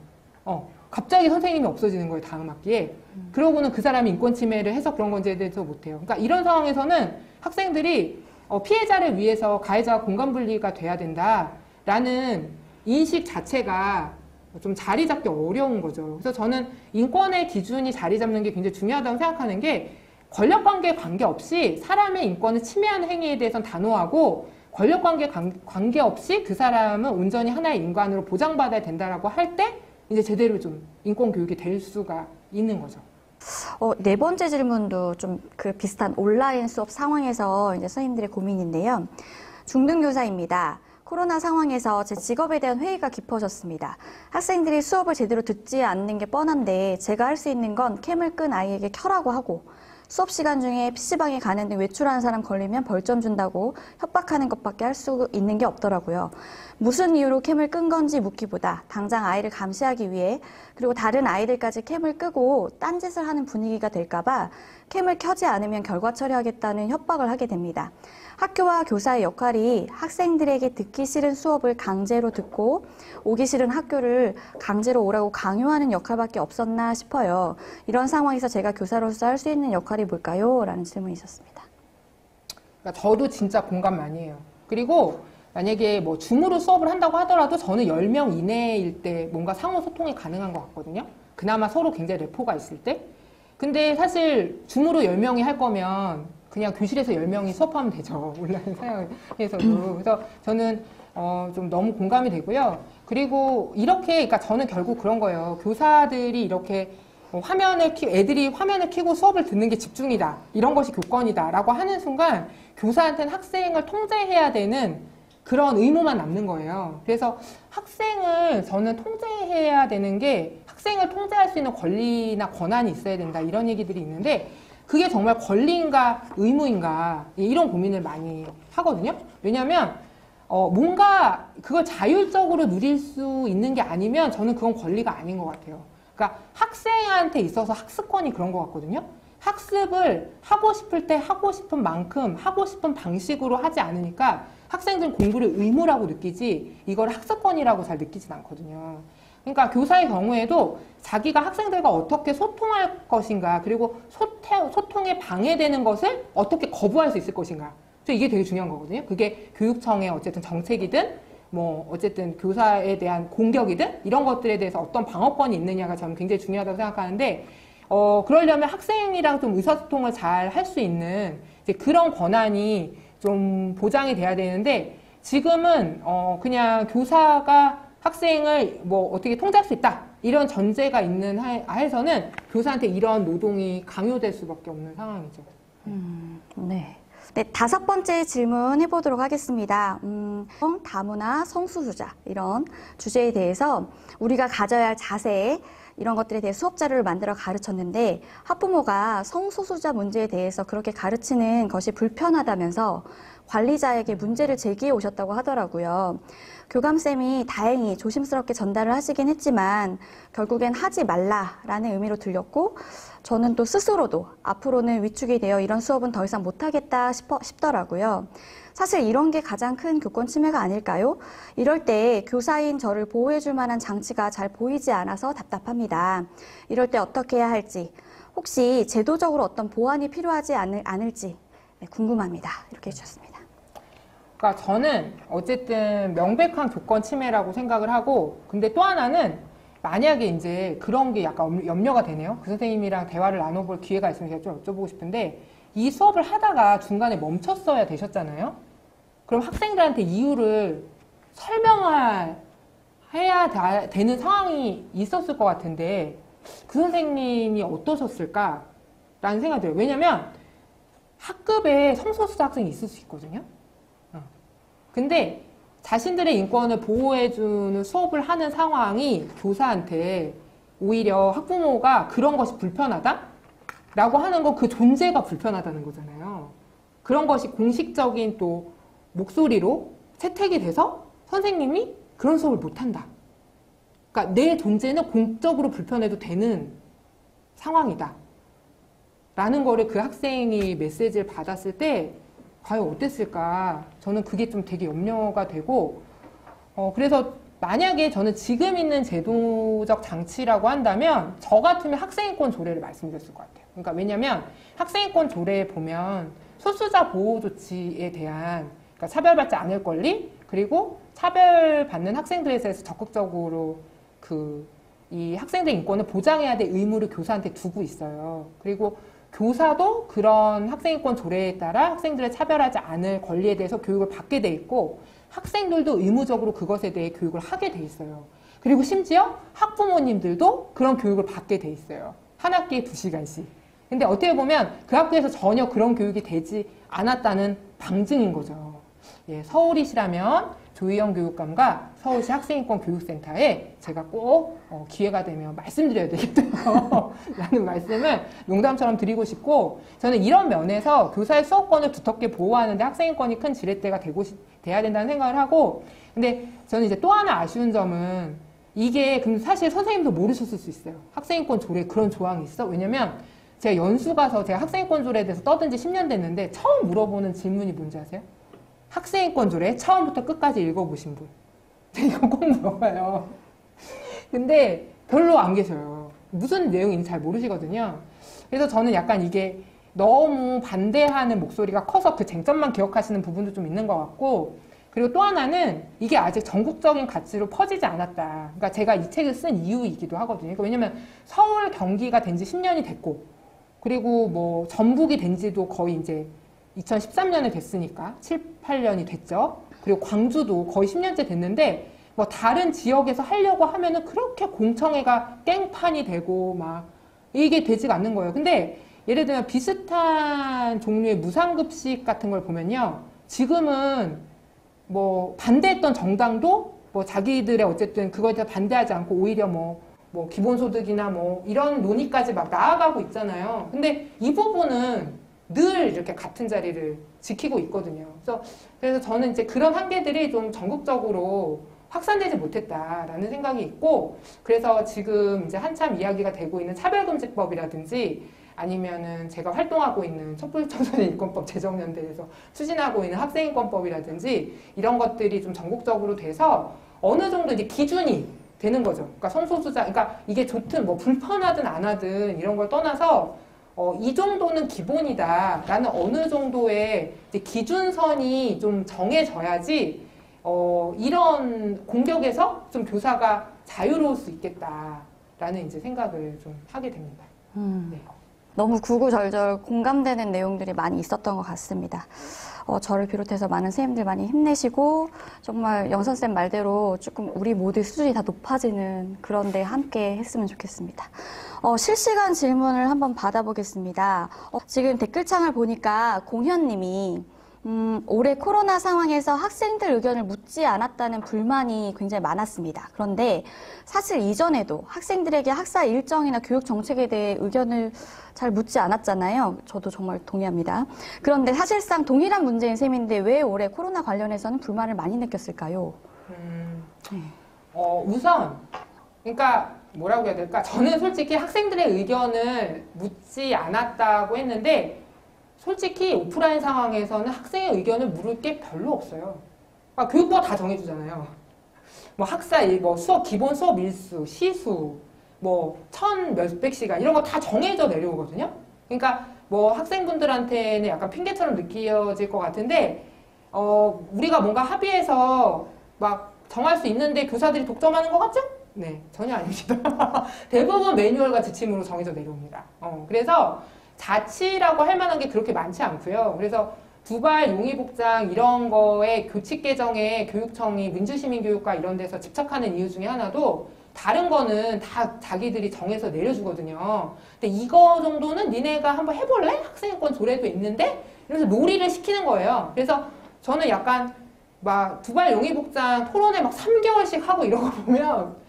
갑자기 선생님이 없어지는 거예요, 다음 학기에. 그러고는 그 사람이 인권 침해를 해서 그런 건지에 대해서 못해요. 그러니까 이런 상황에서는 학생들이 피해자를 위해서 가해자가 공간 분리가 돼야 된다라는 인식 자체가 좀 자리 잡기 어려운 거죠. 그래서 저는 인권의 기준이 자리 잡는 게 굉장히 중요하다고 생각하는 게 권력관계 관계없이 사람의 인권을 침해하는 행위에 대해서는 단호하고 권력관계 관계없이 그 사람은 온전히 하나의 인간으로 보장받아야 된다라고 할 때 이제 제대로 좀 인권 교육이 될 수가 있는 거죠. 네 번째 질문도 좀 그 비슷한 온라인 수업 상황에서 이제 선생님들의 고민인데요. 중등교사입니다. 코로나 상황에서 제 직업에 대한 회의가 깊어졌습니다. 학생들이 수업을 제대로 듣지 않는 게 뻔한데 제가 할 수 있는 건 캠을 끈 아이에게 켜라고 하고 수업 시간 중에 PC방에 가는 등 외출하는 사람 걸리면 벌점 준다고 협박하는 것밖에 할 수 있는 게 없더라고요. 무슨 이유로 캠을 끈 건지 묻기보다 당장 아이를 감시하기 위해 그리고 다른 아이들까지 캠을 끄고 딴짓을 하는 분위기가 될까봐 캠을 켜지 않으면 결과 처리하겠다는 협박을 하게 됩니다. 학교와 교사의 역할이 학생들에게 듣기 싫은 수업을 강제로 듣고 오기 싫은 학교를 강제로 오라고 강요하는 역할밖에 없었나 싶어요. 이런 상황에서 제가 교사로서 할 수 있는 역할이 뭘까요? 라는 질문이 있었습니다. 그러니까 저도 진짜 공감 많이 해요. 그리고 만약에 줌으로 수업을 한다고 하더라도 저는 10명 이내일 때 뭔가 상호 소통이 가능한 것 같거든요. 그나마 서로 굉장히 래포가 있을 때. 근데 사실 줌으로 10명이 할 거면 그냥 교실에서 10명이 수업하면 되죠. 온라인 사용해서도. 그래서 저는 좀 너무 공감이 되고요. 그리고 이렇게, 그러니까 저는 결국 그런 거예요. 교사들이 이렇게 애들이 화면을 켜고 수업을 듣는 게 집중이다. 이런 것이 교권이다. 라고 하는 순간 교사한테는 학생을 통제해야 되는 그런 의무만 남는 거예요. 그래서 학생을 저는 통제해야 되는 게 학생을 통제할 수 있는 권리나 권한이 있어야 된다. 이런 얘기들이 있는데 그게 정말 권리인가 의무인가 이런 고민을 많이 하거든요. 왜냐하면 뭔가 그걸 자율적으로 누릴 수 있는 게 아니면 저는 그건 권리가 아닌 것 같아요. 그러니까 학생한테 있어서 학습권이 그런 것 같거든요. 학습을 하고 싶을 때 하고 싶은 만큼 하고 싶은 방식으로 하지 않으니까 학생들은 공부를 의무라고 느끼지 이걸 학습권이라고 잘 느끼진 않거든요. 그러니까 교사의 경우에도 자기가 학생들과 어떻게 소통할 것인가 그리고 소통에 방해되는 것을 어떻게 거부할 수 있을 것인가 이게 되게 중요한 거거든요. 그게 교육청의 어쨌든 정책이든 뭐 어쨌든 교사에 대한 공격이든 이런 것들에 대해서 어떤 방어권이 있느냐가 저는 굉장히 중요하다고 생각하는데 그러려면 학생이랑 좀 의사소통을 잘 할 수 있는 이제 그런 권한이 좀 보장이 돼야 되는데 지금은 그냥 교사가 학생을 뭐 어떻게 통제할 수 있다 이런 전제가 있는 하에서는 교사한테 이런 노동이 강요될 수밖에 없는 상황이죠. 네. 네, 5번째 질문 해보도록 하겠습니다. 다문화 성소수자 이런 주제에 대해서 우리가 가져야 할 자세 이런 것들에 대해 수업 자료를 만들어 가르쳤는데 학부모가 성소수자 문제에 대해서 그렇게 가르치는 것이 불편하다면서 관리자에게 문제를 제기해 오셨다고 하더라고요. 교감쌤이 다행히 조심스럽게 전달을 하시긴 했지만 결국엔 하지 말라라는 의미로 들렸고 저는 또 스스로도 앞으로는 위축이 되어 이런 수업은 더 이상 못하겠다 싶더라고요. 사실 이런 게 가장 큰 교권 침해가 아닐까요? 이럴 때 교사인 저를 보호해줄 만한 장치가 잘 보이지 않아서 답답합니다. 이럴 때 어떻게 해야 할지 혹시 제도적으로 어떤 보완이 필요하지 않을지 궁금합니다. 이렇게 해주셨습니다. 그러니까 저는 어쨌든 명백한 교권 침해라고 생각을 하고 근데 또 하나는 만약에 이제 그런 게 약간 염려가 되네요. 그 선생님이랑 대화를 나눠볼 기회가 있으면 제가 좀 여쭤보고 싶은데 이 수업을 하다가 중간에 멈췄어야 되셨잖아요. 그럼 학생들한테 이유를 설명해야 되는 상황이 있었을 것 같은데 그 선생님이 어떠셨을까라는 생각이 들어요. 왜냐면 학급에 성소수자 학생이 있을 수 있거든요. 근데 자신들의 인권을 보호해주는 수업을 하는 상황이 교사한테 오히려 학부모가 그런 것이 불편하다? 라고 하는 거 그 존재가 불편하다는 거잖아요. 그런 것이 공식적인 또 목소리로 채택이 돼서 선생님이 그런 수업을 못한다. 그러니까 내 존재는 공적으로 불편해도 되는 상황이다. 라는 거를 그 학생이 메시지를 받았을 때 과연 어땠을까? 저는 그게 좀 되게 염려가 되고 그래서 만약에 저는 지금 있는 제도적 장치라고 한다면 저 같으면 학생인권 조례를 말씀드렸을 것 같아요. 그러니까 왜냐면 학생인권 조례에 보면 소수자 보호 조치에 대한 그러니까 차별받지 않을 권리 그리고 차별받는 학생들에 대해서 적극적으로 이 학생들 인권을 보장해야 될 의무를 교사한테 두고 있어요. 그리고 교사도 그런 학생인권 조례에 따라 학생들을 차별하지 않을 권리에 대해서 교육을 받게 돼 있고 학생들도 의무적으로 그것에 대해 교육을 하게 돼 있어요. 그리고 심지어 학부모님들도 그런 교육을 받게 돼 있어요. 한 학기에 2시간씩. 근데 어떻게 보면 그 학교에서 전혀 그런 교육이 되지 않았다는 방증인 거죠. 예, 서울이시라면 조희영 교육감과 서울시 학생인권 교육센터에 제가 꼭 기회가 되면 말씀드려야 되겠다 라는 말씀을 농담처럼 드리고 싶고 저는 이런 면에서 교사의 수업권을 두텁게 보호하는데 학생인권이 큰 지렛대가 돼야 된다는 생각을 하고 근데 저는 이제 또 하나 아쉬운 점은 이게 근데 사실 선생님도 모르셨을 수 있어요. 학생인권 조례에 그런 조항이 있어? 왜냐면 제가 연수 가서 제가 학생인권 조례에 대해서 떠든 지 10년 됐는데 처음 물어보는 질문이 뭔지 아세요? 학생인권 조례 처음부터 끝까지 읽어보신 분. 이거 꼭 물어봐요. 근데 별로 안 계셔요. 무슨 내용인지 잘 모르시거든요. 그래서 저는 약간 이게 너무 반대하는 목소리가 커서 그 쟁점만 기억하시는 부분도 좀 있는 것 같고 그리고 또 하나는 이게 아직 전국적인 가치로 퍼지지 않았다. 그러니까 제가 이 책을 쓴 이유이기도 하거든요. 그러니까 왜냐면 서울 경기가 된 지 10년이 됐고 그리고 뭐 전북이 된 지도 거의 이제 2013년에 됐으니까 7, 8년이 됐죠. 그리고 광주도 거의 10년째 됐는데 뭐 다른 지역에서 하려고 하면은 그렇게 공청회가 깽판이 되고 막 이게 되지가 않는 거예요. 근데 예를 들면 비슷한 종류의 무상급식 같은 걸 보면요. 지금은 뭐 반대했던 정당도 뭐 자기들의 어쨌든 그거에 대해 반대하지 않고 오히려 뭐 기본소득이나 뭐 이런 논의까지 막 나아가고 있잖아요. 근데 이 부분은 늘 이렇게 같은 자리를 지키고 있거든요. 그래서 저는 이제 그런 한계들이 좀 전국적으로 확산되지 못했다라는 생각이 있고, 그래서 지금 이제 한참 이야기가 되고 있는 차별금지법이라든지 아니면은 제가 활동하고 있는 촛불청소년인권법 제정연대에서 추진하고 있는 학생인권법이라든지 이런 것들이 좀 전국적으로 돼서 어느 정도 이제 기준이 되는 거죠. 그러니까 성소수자, 그러니까 이게 좋든 뭐 불편하든 안 하든 이런 걸 떠나서 이 정도는 기본이다라는 어느 정도의 이제 기준선이 좀 정해져야지 이런 공격에서 좀 교사가 자유로울 수 있겠다라는 이제 생각을 좀 하게 됩니다. 네. 너무 구구절절 공감되는 내용들이 많이 있었던 것 같습니다. 저를 비롯해서 많은 선생님들 많이 힘내시고 정말 영선쌤 말대로 조금 우리 모두 수준이 다 높아지는 그런 데 함께 했으면 좋겠습니다. 실시간 질문을 한번 받아보겠습니다. 지금 댓글창을 보니까 공현님이 올해 코로나 상황에서 학생들 의견을 묻지 않았다는 불만이 굉장히 많았습니다. 그런데 사실 이전에도 학생들에게 학사 일정이나 교육 정책에 대해 의견을 잘 묻지 않았잖아요. 저도 정말 동의합니다. 그런데 사실상 동일한 문제인 셈인데 왜 올해 코로나 관련해서는 불만을 많이 느꼈을까요? 우선 그러니까 뭐라고 해야 될까? 저는 솔직히 학생들의 의견을 묻지 않았다고 했는데 솔직히 오프라인 상황에서는 학생의 의견을 물을 게 별로 없어요. 그러니까 교육부가 다 정해주잖아요. 뭐 학사, 뭐 수업, 기본 수업 일수, 시수, 뭐 1000몇백 시간 이런 거 다 정해져 내려오거든요. 그러니까 뭐 학생분들한테는 약간 핑계처럼 느껴질 것 같은데 우리가 뭔가 합의해서 막 정할 수 있는데 교사들이 독점하는 것 같죠? 네, 전혀 아닙니다. 대부분 매뉴얼과 지침으로 정해져 내려옵니다. 그래서 자치라고 할 만한 게 그렇게 많지 않고요. 그래서 두발 용의복장 이런 거에 교칙 개정에 교육청이 민주시민교육과 이런 데서 집착하는 이유 중에 하나도 다른 거는 다 자기들이 정해서 내려주거든요. 근데 이거 정도는 니네가 한번 해볼래? 학생인권 조례도 있는데? 이러면서 놀이를 시키는 거예요. 그래서 저는 약간 막 두발 용의복장 토론회 막 3개월씩 하고 이런 거 보면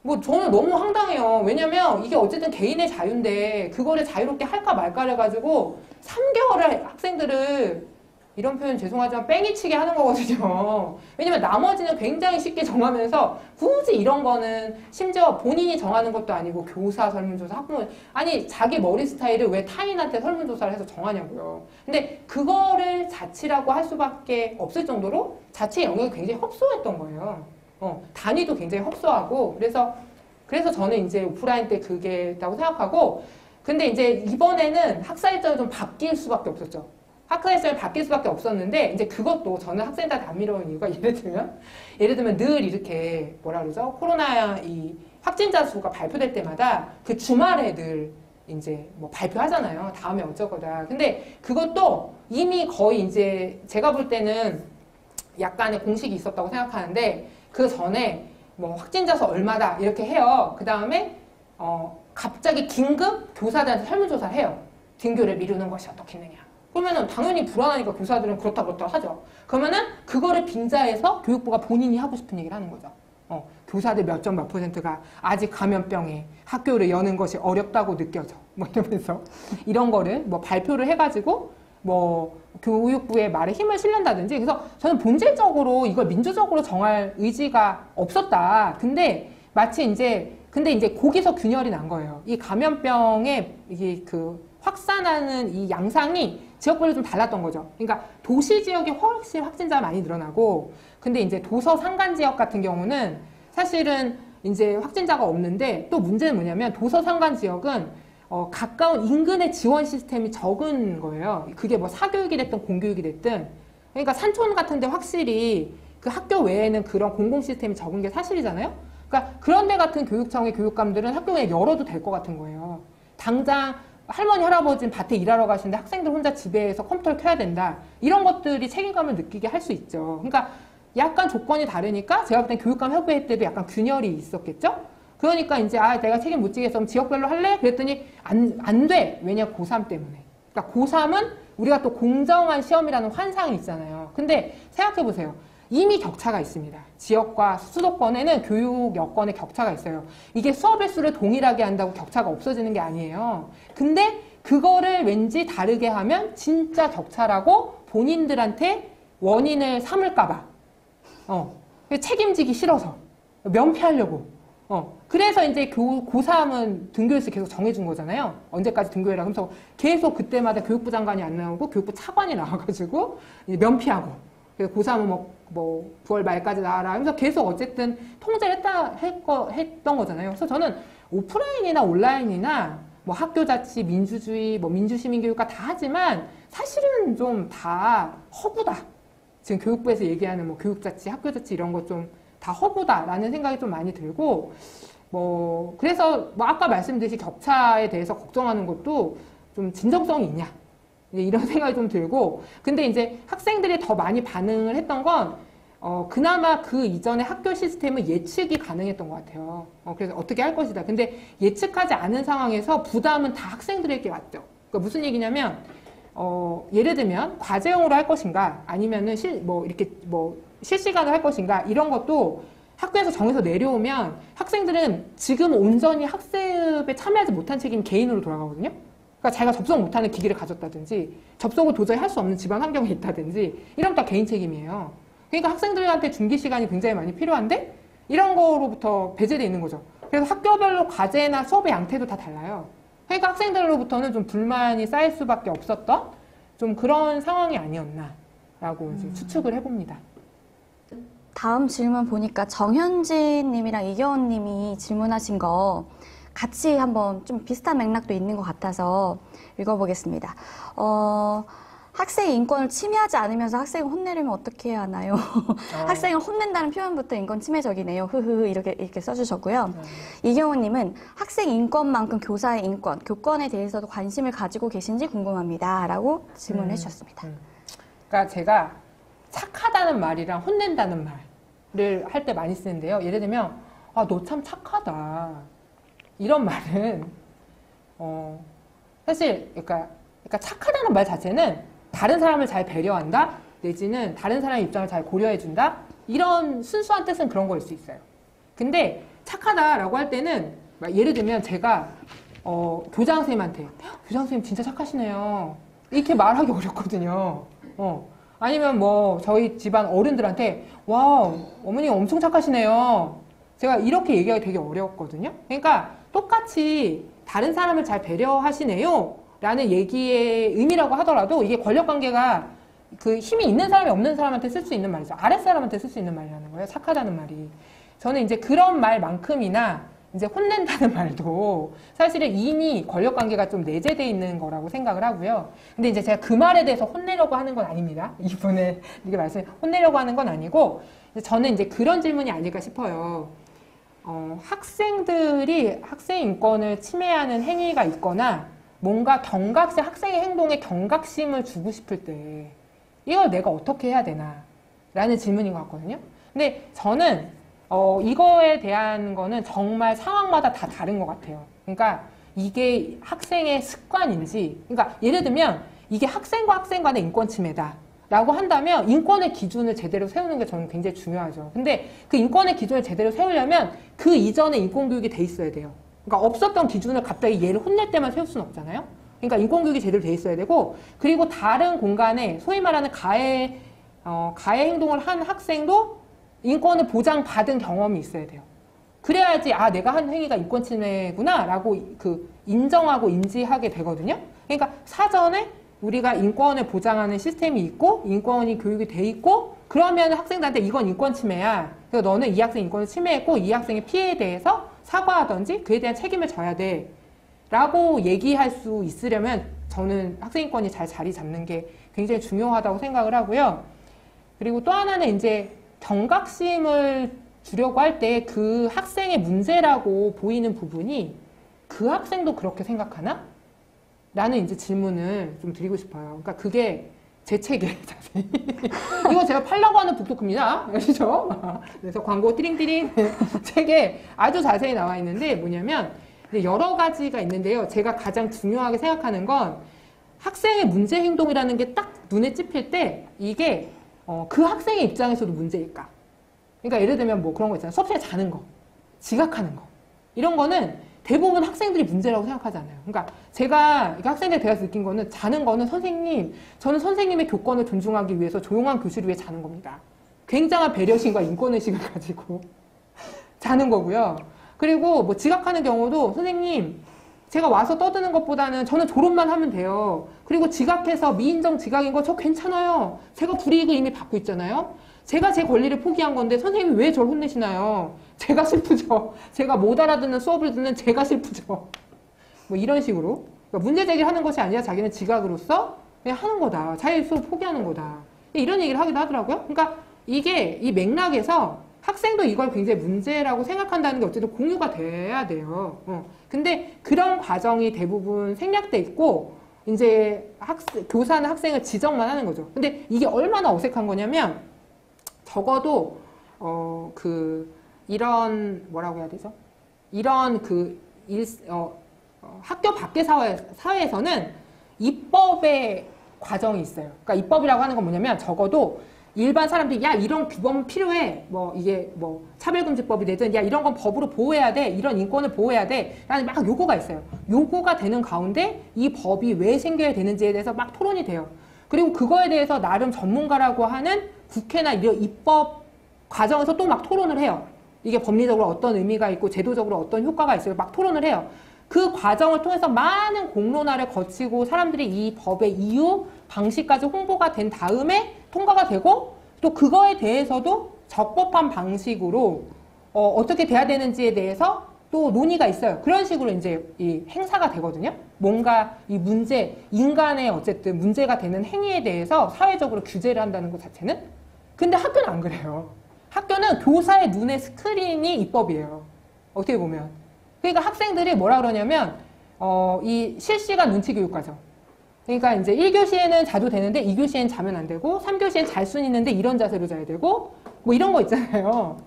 뭐 저는 너무 황당해요. 왜냐면 이게 어쨌든 개인의 자유인데 그거를 자유롭게 할까 말까를 가지고 3개월을 학생들을 이런 표현 죄송하지만 뺑이치게 하는 거거든요. 왜냐면 나머지는 굉장히 쉽게 정하면서 굳이 이런 거는 심지어 본인이 정하는 것도 아니고 교사 설문조사 학부모 아니 자기 머리 스타일을 왜 타인한테 설문조사를 해서 정하냐고요. 근데 그거를 자치라고 할 수밖에 없을 정도로 자치의 영역이 굉장히 협소했던 거예요. 단위도 굉장히 협소하고 그래서 저는 이제 오프라인 때 그게 있다고 생각하고 근데 이제 이번에는 학사 일정이 좀 바뀔 수밖에 없었죠. 학사 일정이 바뀔 수밖에 없었는데 이제 그것도 저는 학생들한테 안 미뤄온 이유가 예를 들면 늘 이렇게 뭐라 그러죠? 코로나 이 확진자 수가 발표될 때마다 그 주말에 늘 이제 뭐 발표하잖아요. 다음에 어쩌고다. 근데 그것도 이미 거의 이제 제가 볼 때는 약간의 공식이 있었다고 생각하는데 그 전에 뭐 확진자 수 얼마다 이렇게 해요. 그 다음에 갑자기 긴급 교사들한테 설문조사를 해요. 등교를 미루는 것이 어떻겠느냐. 그러면은 당연히 불안하니까 교사들은 그렇다 하죠. 그러면은 그거를 빙자해서 교육부가 본인이 하고 싶은 얘기를 하는 거죠. 교사들 몇 점 몇 %가 아직 감염병에 학교를 여는 것이 어렵다고 느껴져. 뭐 이러면서 이런 거를 뭐 발표를 해가지고 뭐 교육부의 말에 힘을 실는다든지 그래서 저는 본질적으로 이걸 민주적으로 정할 의지가 없었다. 근데 거기서 균열이 난 거예요. 이 감염병의 이게 그 확산하는 이 양상이 지역별로 좀 달랐던 거죠. 그러니까 도시 지역이 훨씬 확진자가 많이 늘어나고 근데 이제 도서 산간 지역 같은 경우는 사실은 이제 확진자가 없는데 또 문제는 뭐냐면 도서 산간 지역은 가까운 인근의 지원 시스템이 적은 거예요. 그게 뭐 사교육이 됐든 공교육이 됐든. 그러니까 산촌 같은데 확실히 그 학교 외에는 그런 공공 시스템이 적은 게 사실이잖아요. 그러니까 그런 데 같은 교육청의 교육감들은 학교 그냥 열어도 될 것 같은 거예요. 당장 할머니, 할아버지는 밭에 일하러 가시는데 학생들 혼자 집에서 컴퓨터를 켜야 된다. 이런 것들이 책임감을 느끼게 할 수 있죠. 그러니까 약간 조건이 다르니까 제가 볼 땐 교육감 협의회 때도 약간 균열이 있었겠죠? 그러니까 이제 내가 책임 못 지겠어. 그럼 지역별로 할래? 그랬더니 안 돼. 왜냐? 고3 때문에. 그러니까 고3은 우리가 또 공정한 시험이라는 환상이 있잖아요. 근데 생각해 보세요. 이미 격차가 있습니다. 지역과 수도권에는 교육 여건의 격차가 있어요. 이게 수업의 수를 동일하게 한다고 격차가 없어지는 게 아니에요. 근데 그거를 왠지 다르게 하면 진짜 격차라고 본인들한테 원인을 삼을까 봐. 책임지기 싫어서. 면피하려고. 그래서 이제 고3은 등교일수 계속 정해준 거잖아요. 언제까지 등교해라. 그래서 계속 그때마다 교육부 장관이 안 나오고 교육부 차관이 나와가지고 면피하고. 그래서 고3은 뭐 9월 말까지 나와라. 그래서 계속 어쨌든 통제를 했던 거잖아요. 그래서 저는 오프라인이나 온라인이나 뭐 학교자치, 민주주의, 뭐 민주시민교육과 다 하지만 사실은 좀 다 허구다. 지금 교육부에서 얘기하는 뭐 교육자치, 학교자치 이런 거 좀 다 허구다라는 생각이 좀 많이 들고, 그래서 아까 말씀드린 격차에 대해서 걱정하는 것도 좀 진정성이 있냐. 이런 생각이 좀 들고, 근데 이제 학생들이 더 많이 반응을 했던 건, 그나마 그 이전에 학교 시스템은 예측이 가능했던 것 같아요. 그래서 어떻게 할 것이다. 근데 예측하지 않은 상황에서 부담은 다 학생들에게 왔죠. 그러니까 무슨 얘기냐면, 예를 들면 과제형으로 할 것인가, 아니면은 실시간으로 할 것인가, 이런 것도 학교에서 정해서 내려오면 학생들은 지금 온전히 학습에 참여하지 못한 책임이 개인으로 돌아가거든요. 그러니까 자기가 접속 못하는 기기를 가졌다든지 접속을 도저히 할 수 없는 집안 환경에 있다든지 이런 다 개인 책임이에요. 그러니까 학생들한테 준비 시간이 굉장히 많이 필요한데 이런 거로부터 배제되어 있는 거죠. 그래서 학교별로 과제나 수업의 양태도 다 달라요. 그러니까 학생들로부터는 좀 불만이 쌓일 수밖에 없었던 좀 그런 상황이 아니었나라고 이제 추측을 해봅니다. 다음 질문 보니까 정현진 님이랑 이경원 님이 질문하신 거 같이 한번 좀 비슷한 맥락도 있는 것 같아서 읽어보겠습니다. 학생 인권을 침해하지 않으면서 학생을 혼내려면 어떻게 해야 하나요? 학생을 혼낸다는 표현부터 인권 침해적이네요. 흐흐 이렇게 써주셨고요. 이경호님은 학생 인권만큼 교사의 인권, 교권에 대해서도 관심을 가지고 계신지 궁금합니다. 라고 질문을 해주셨습니다. 그러니까 제가 착하다는 말이랑 혼낸다는 말을 할 때 많이 쓰는데요. 예를 들면 너 참 착하다. 이런 말은 사실 그러니까 착하다는 말 자체는 다른 사람을 잘 배려한다, 내지는 다른 사람의 입장을 잘 고려해준다, 이런 순수한 뜻은 그런 거일 수 있어요. 근데 착하다라고 할 때는 예를 들면 제가 교장 선생님한테 교장 선생님 진짜 착하시네요. 이렇게 말하기 어렵거든요. 아니면 저희 집안 어른들한테 와 어머니 엄청 착하시네요. 제가 이렇게 얘기하기 되게 어렵거든요. 그러니까 똑같이 다른 사람을 잘 배려하시네요 라는 얘기의 의미라고 하더라도 이게 권력관계가 그 힘이 있는 사람이 없는 사람한테 쓸 수 있는 말이죠. 아랫사람한테 쓸 수 있는 말이라는 거예요. 착하다는 말이. 저는 이제 그런 말만큼이나 이제 혼낸다는 말도 사실은 이미 권력관계가 좀 내재되어 있는 거라고 생각을 하고요. 근데 이제 제가 그 말에 대해서 혼내려고 하는 건 아닙니다. 이분의 이게 혼내려고 하는 건 아니고 저는 이제 그런 질문이 아닐까 싶어요. 학생들이 학생 인권을 침해하는 행위가 있거나 뭔가 학생의 행동에 경각심을 주고 싶을 때 이걸 내가 어떻게 해야 되나 라는 질문인 것 같거든요. 근데 저는 이거에 대한 거는 정말 상황마다 다 다른 것 같아요. 그러니까 이게 학생의 습관인지, 그러니까 예를 들면 이게 학생과 학생 간의 인권 침해다 라고 한다면 인권의 기준을 제대로 세우는 게 저는 굉장히 중요하죠. 근데 그 인권의 기준을 제대로 세우려면 그 이전에 인권교육이 돼 있어야 돼요. 그러니까 없었던 기준을 갑자기 얘를 혼낼 때만 세울 수는 없잖아요. 그러니까 인권교육이 제대로 돼 있어야 되고, 그리고 다른 공간에 소위 말하는 가해 행동을 한 학생도 인권을 보장받은 경험이 있어야 돼요. 그래야지 내가 한 행위가 인권 침해구나 라고 인정하고 인지하게 되거든요. 그러니까 사전에 우리가 인권을 보장하는 시스템이 있고 인권이 교육이 돼 있고, 그러면 학생들한테 이건 인권 침해야. 그래서 너는 이 학생 인권을 침해했고 이 학생의 피해에 대해서 사과하든지 그에 대한 책임을 져야 돼 라고 얘기할 수 있으려면 저는 학생 인권이 잘 자리 잡는 게 굉장히 중요하다고 생각을 하고요. 그리고 또 하나는 이제 경각심을 주려고 할 때 그 학생의 문제라고 보이는 부분이 그 학생도 그렇게 생각하나? 라는 이제 질문을 좀 드리고 싶어요. 그러니까 그게 제 책에 자세히 이거 제가 팔려고 하는 북토크입니다. 아시죠? 그래서 광고 띠링띠링 책에 아주 자세히 나와 있는데 뭐냐면 여러 가지가 있는데요. 제가 가장 중요하게 생각하는 건 학생의 문제 행동이라는 게 딱 눈에 찝힐 때 이게 그 학생의 입장에서도 문제일까? 그러니까 예를 들면 뭐 그런 거 있잖아요. 수업 시간에 자는 거, 지각하는 거 이런 거는 대부분 학생들이 문제라고 생각하지 않아요. 그러니까 제가 학생들 대화에서 느낀 거는 자는 거는 선생님, 저는 선생님의 교권을 존중하기 위해서 조용한 교실 위에 자는 겁니다. 굉장한 배려심과 인권의식을 가지고 자는 거고요. 그리고 뭐 지각하는 경우도 선생님, 제가 와서 떠드는 것보다는 저는 졸업만 하면 돼요. 그리고 지각해서 미인정 지각인 거 저 괜찮아요. 제가 불이익을 이미 받고 있잖아요. 제가 제 권리를 포기한 건데 선생님이 왜 저를 혼내시나요? 제가 슬프죠. 제가 못 알아듣는 수업을 듣는 제가 슬프죠. 뭐 이런 식으로. 그러니까 문제 제기를 하는 것이 아니라 자기는 지각으로서 그냥 하는 거다. 자기 수업 포기하는 거다. 이런 얘기를 하기도 하더라고요. 그러니까 이게 이 맥락에서 학생도 이걸 굉장히 문제라고 생각한다는 게 어쨌든 공유가 돼야 돼요. 근데 그런 과정이 대부분 생략돼 있고 이제 교사는 학생을 지적만 하는 거죠. 근데 이게 얼마나 어색한 거냐면 적어도 이런 뭐라고 해야 되죠? 이런 학교 밖의 사회에서는 입법의 과정이 있어요. 그러니까 입법이라고 하는 건 뭐냐면 적어도 일반 사람들이 야 이런 규범은 필요해. 뭐 이게 뭐 차별금지법이 되든 야 이런 건 법으로 보호해야 돼. 이런 인권을 보호해야 돼. 라는 막 요구가 있어요. 요구가 되는 가운데 이 법이 왜 생겨야 되는지에 대해서 막 토론이 돼요. 그리고 그거에 대해서 나름 전문가라고 하는 국회나 이런 입법 과정에서 또 막 토론을 해요. 이게 법리적으로 어떤 의미가 있고 제도적으로 어떤 효과가 있어요. 막 토론을 해요. 그 과정을 통해서 많은 공론화를 거치고 사람들이 이 법의 이유, 방식까지 홍보가 된 다음에 통과가 되고 또 그거에 대해서도 적법한 방식으로 어떻게 돼야 되는지에 대해서 또 논의가 있어요. 그런 식으로 이제 이 행사가 되거든요. 뭔가 이 문제, 인간의 어쨌든 문제가 되는 행위에 대해서 사회적으로 규제를 한다는 것 자체는. 근데 학교는 안 그래요. 학교는 교사의 눈의 스크린이 입법이에요. 어떻게 보면. 그러니까 학생들이 뭐라 그러냐면 이 실시간 눈치 교육 과정. 그러니까 이제 1교시에는 자도 되는데 2교시엔 자면 안 되고 3교시엔 잘 수는 있는데 이런 자세로 자야 되고 뭐 이런 거 있잖아요.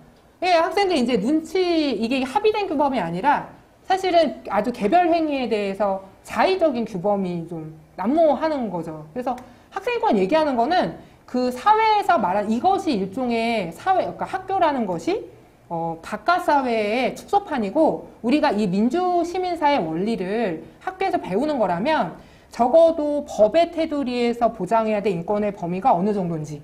예, 학생들이 이제 이게 합의된 규범이 아니라 사실은 아주 개별 행위에 대해서 자의적인 규범이 좀 난무하는 거죠. 그래서 학생권 얘기하는 거는 그 사회에서 말한 이것이 일종의 그러니까 학교라는 것이 바깥 사회의 축소판이고 우리가 이 민주시민사의 원리를 학교에서 배우는 거라면 적어도 법의 테두리에서 보장해야 될 인권의 범위가 어느 정도인지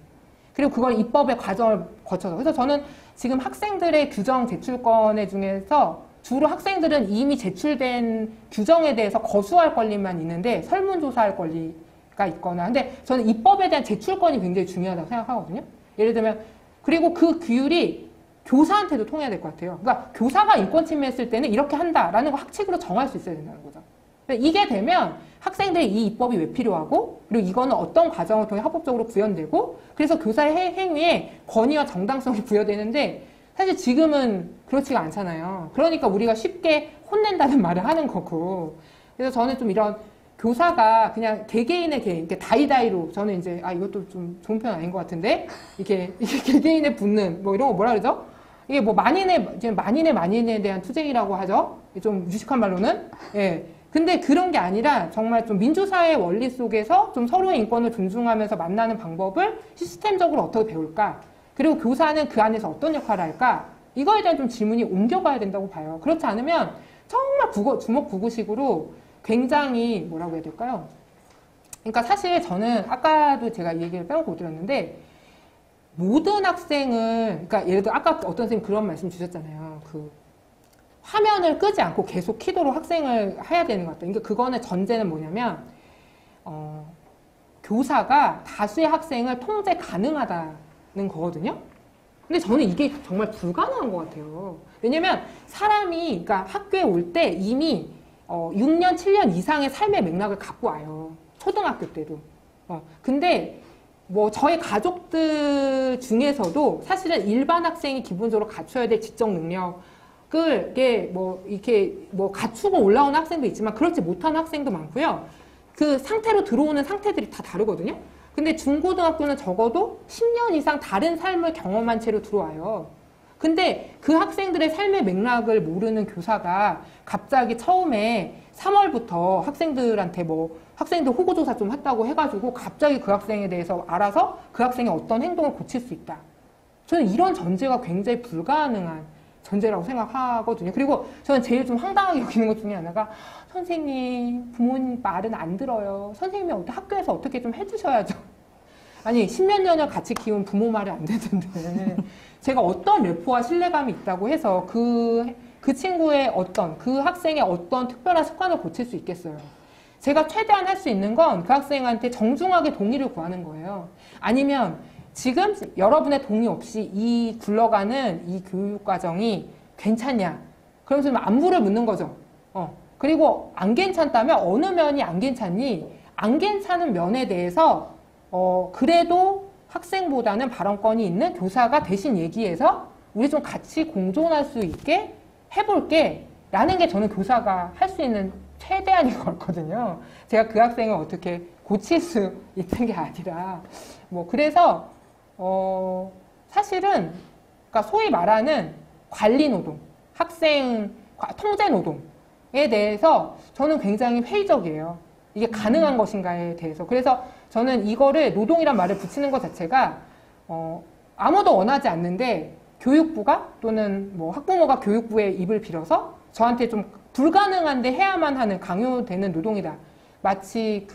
그리고 그걸 입법의 과정을 거쳐서 그래서 저는 지금 학생들의 규정 제출권에 중에서 주로 학생들은 이미 제출된 규정에 대해서 거수할 권리만 있는데 설문조사할 권리가 있거나 근데 저는 입법에 대한 제출권이 굉장히 중요하다고 생각하거든요. 예를 들면 그리고 그 규율이 교사한테도 통해야 될 것 같아요. 그러니까 교사가 인권 침해했을 때는 이렇게 한다라는 거 학칙으로 정할 수 있어야 된다는 거죠. 이게 되면 학생들이 이 입법이 왜 필요하고 그리고 이거는 어떤 과정을 통해 합법적으로 구현되고 그래서 교사의 행위에 권위와 정당성이 부여되는데 사실 지금은 그렇지가 않잖아요. 그러니까 우리가 쉽게 혼낸다는 말을 하는 거고 그래서 저는 좀 이런 교사가 그냥 개개인의 이렇게 다이다이로 저는 이제 이것도 좀 좋은 표현 아닌 것 같은데 이게 개개인의 붙는 뭐 이런 거 뭐라 그러죠? 이게 뭐 만인에 대한 투쟁이라고 하죠. 좀 유식한 말로는 예. 근데 그런 게 아니라 정말 좀 민주사회 원리 속에서 좀 서로의 인권을 존중하면서 만나는 방법을 시스템적으로 어떻게 배울까? 그리고 교사는 그 안에서 어떤 역할을 할까? 이거에 대한 좀 질문이 옮겨가야 된다고 봐요. 그렇지 않으면 정말 주먹구구식으로 굉장히 뭐라고 해야 될까요? 그러니까 사실 저는 아까도 제가 이 얘기를 빼놓고 드렸는데 모든 학생을 그러니까 예를 들어 아까 어떤 선생님 그런 말씀 주셨잖아요. 화면을 끄지 않고 계속 키도록 학생을 해야 되는 것 같아요. 그러니까 그거는 전제는 뭐냐면 교사가 다수의 학생을 통제 가능하다는 거거든요. 근데 저는 이게 정말 불가능한 것 같아요. 왜냐면 사람이 그러니까 학교에 올 때 이미 6년, 7년 이상의 삶의 맥락을 갖고 와요. 초등학교 때도. 근데 뭐 저의 가족들 중에서도 사실은 일반 학생이 기본적으로 갖춰야 될 지적 능력 이렇게 갖추고 올라오는 학생도 있지만 그렇지 못한 학생도 많고요. 그 상태로 들어오는 상태들이 다 다르거든요. 근데 중고등학교는 적어도 10년 이상 다른 삶을 경험한 채로 들어와요. 근데 그 학생들의 삶의 맥락을 모르는 교사가 갑자기 처음에 3월부터 학생들한테 뭐 학생들 호구조사 좀 했다고 해가지고 갑자기 그 학생에 대해서 알아서 그 학생의 어떤 행동을 고칠 수 있다. 저는 이런 전제가 굉장히 불가능한 전제라고 생각하거든요. 그리고 저는 제일 좀 황당하게 여기는 것 중에 하나가 선생님, 부모님 말은 안 들어요. 선생님이 학교에서 어떻게 좀 해주셔야죠. 아니 10몇 년을 같이 키운 부모 말이 안 되는데 제가 어떤 래퍼와 신뢰감이 있다고 해서 그 친구의 그 학생의 어떤 특별한 습관을 고칠 수 있겠어요. 제가 최대한 할 수 있는 건 그 학생한테 정중하게 동의를 구하는 거예요. 아니면 지금 여러분의 동의 없이 이 굴러가는 이 교육과정이 괜찮냐? 그러면서 좀 안부를 묻는 거죠. 그리고 안 괜찮다면 어느 면이 안 괜찮니? 안 괜찮은 면에 대해서 그래도 학생보다는 발언권이 있는 교사가 대신 얘기해서 우리 좀 같이 공존할 수 있게 해볼게 라는 게 저는 교사가 할 수 있는 최대한인 것 같거든요. 제가 그 학생을 어떻게 고칠 수 있는 게 아니라 뭐 그래서 사실은 그러니까 소위 말하는 관리 노동, 학생 통제 노동에 대해서 저는 굉장히 회의적이에요. 이게 가능한 것인가에 대해서. 그래서 저는 이거를 노동이란 말을 붙이는 것 자체가 아무도 원하지 않는데 교육부가 또는 뭐 학부모가 교육부의 입을 빌어서 저한테 좀 불가능한데 해야만 하는 강요되는 노동이다. 마치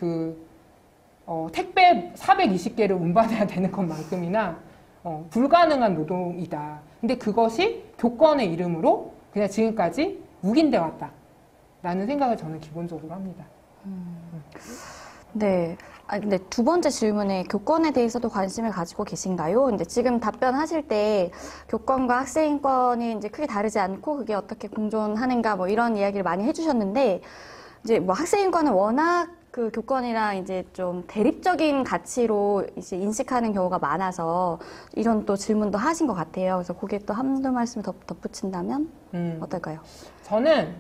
택배 420개를 운반해야 되는 것만큼이나 불가능한 노동이다. 근데 그것이 교권의 이름으로 그냥 지금까지 묵인돼 왔다. 라는 생각을 저는 기본적으로 합니다. 네. 근데 두 번째 질문에 교권에 대해서도 관심을 가지고 계신가요? 근데 지금 답변하실 때 교권과 학생인권이 이제 크게 다르지 않고 그게 어떻게 공존하는가 뭐 이런 이야기를 많이 해주셨는데 이제 뭐 학생인권은 워낙 그 교권이랑 이제 좀 대립적인 가치로 이제 인식하는 경우가 많아서 이런 또 질문도 하신 것 같아요. 그래서 거기에 또 한두 말씀 덧붙인다면 어떨까요? 저는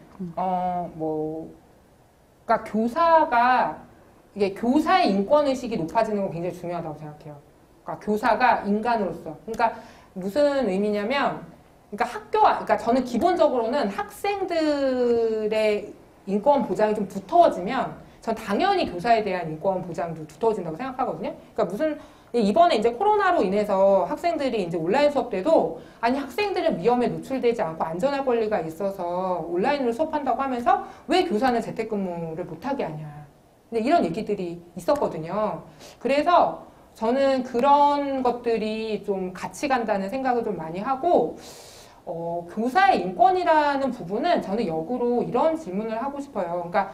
그러니까 교사가 이게 교사의 인권의식이 높아지는 건 굉장히 중요하다고 생각해요. 그러니까 교사가 인간으로서. 그러니까 무슨 의미냐면, 그러니까 저는 기본적으로는 학생들의 인권 보장이 좀 두터워지면, 전 당연히 교사에 대한 인권 보장도 두터워진다고 생각하거든요. 그러니까 이번에 이제 코로나로 인해서 학생들이 이제 온라인 수업 때도, 아니, 학생들은 위험에 노출되지 않고 안전할 권리가 있어서 온라인으로 수업한다고 하면서 왜 교사는 재택근무를 못하게 하냐. 근데 이런 얘기들이 있었거든요. 그래서 저는 그런 것들이 좀 같이 간다는 생각을 좀 많이 하고, 교사의 인권이라는 부분은 저는 역으로 이런 질문을 하고 싶어요. 그러니까,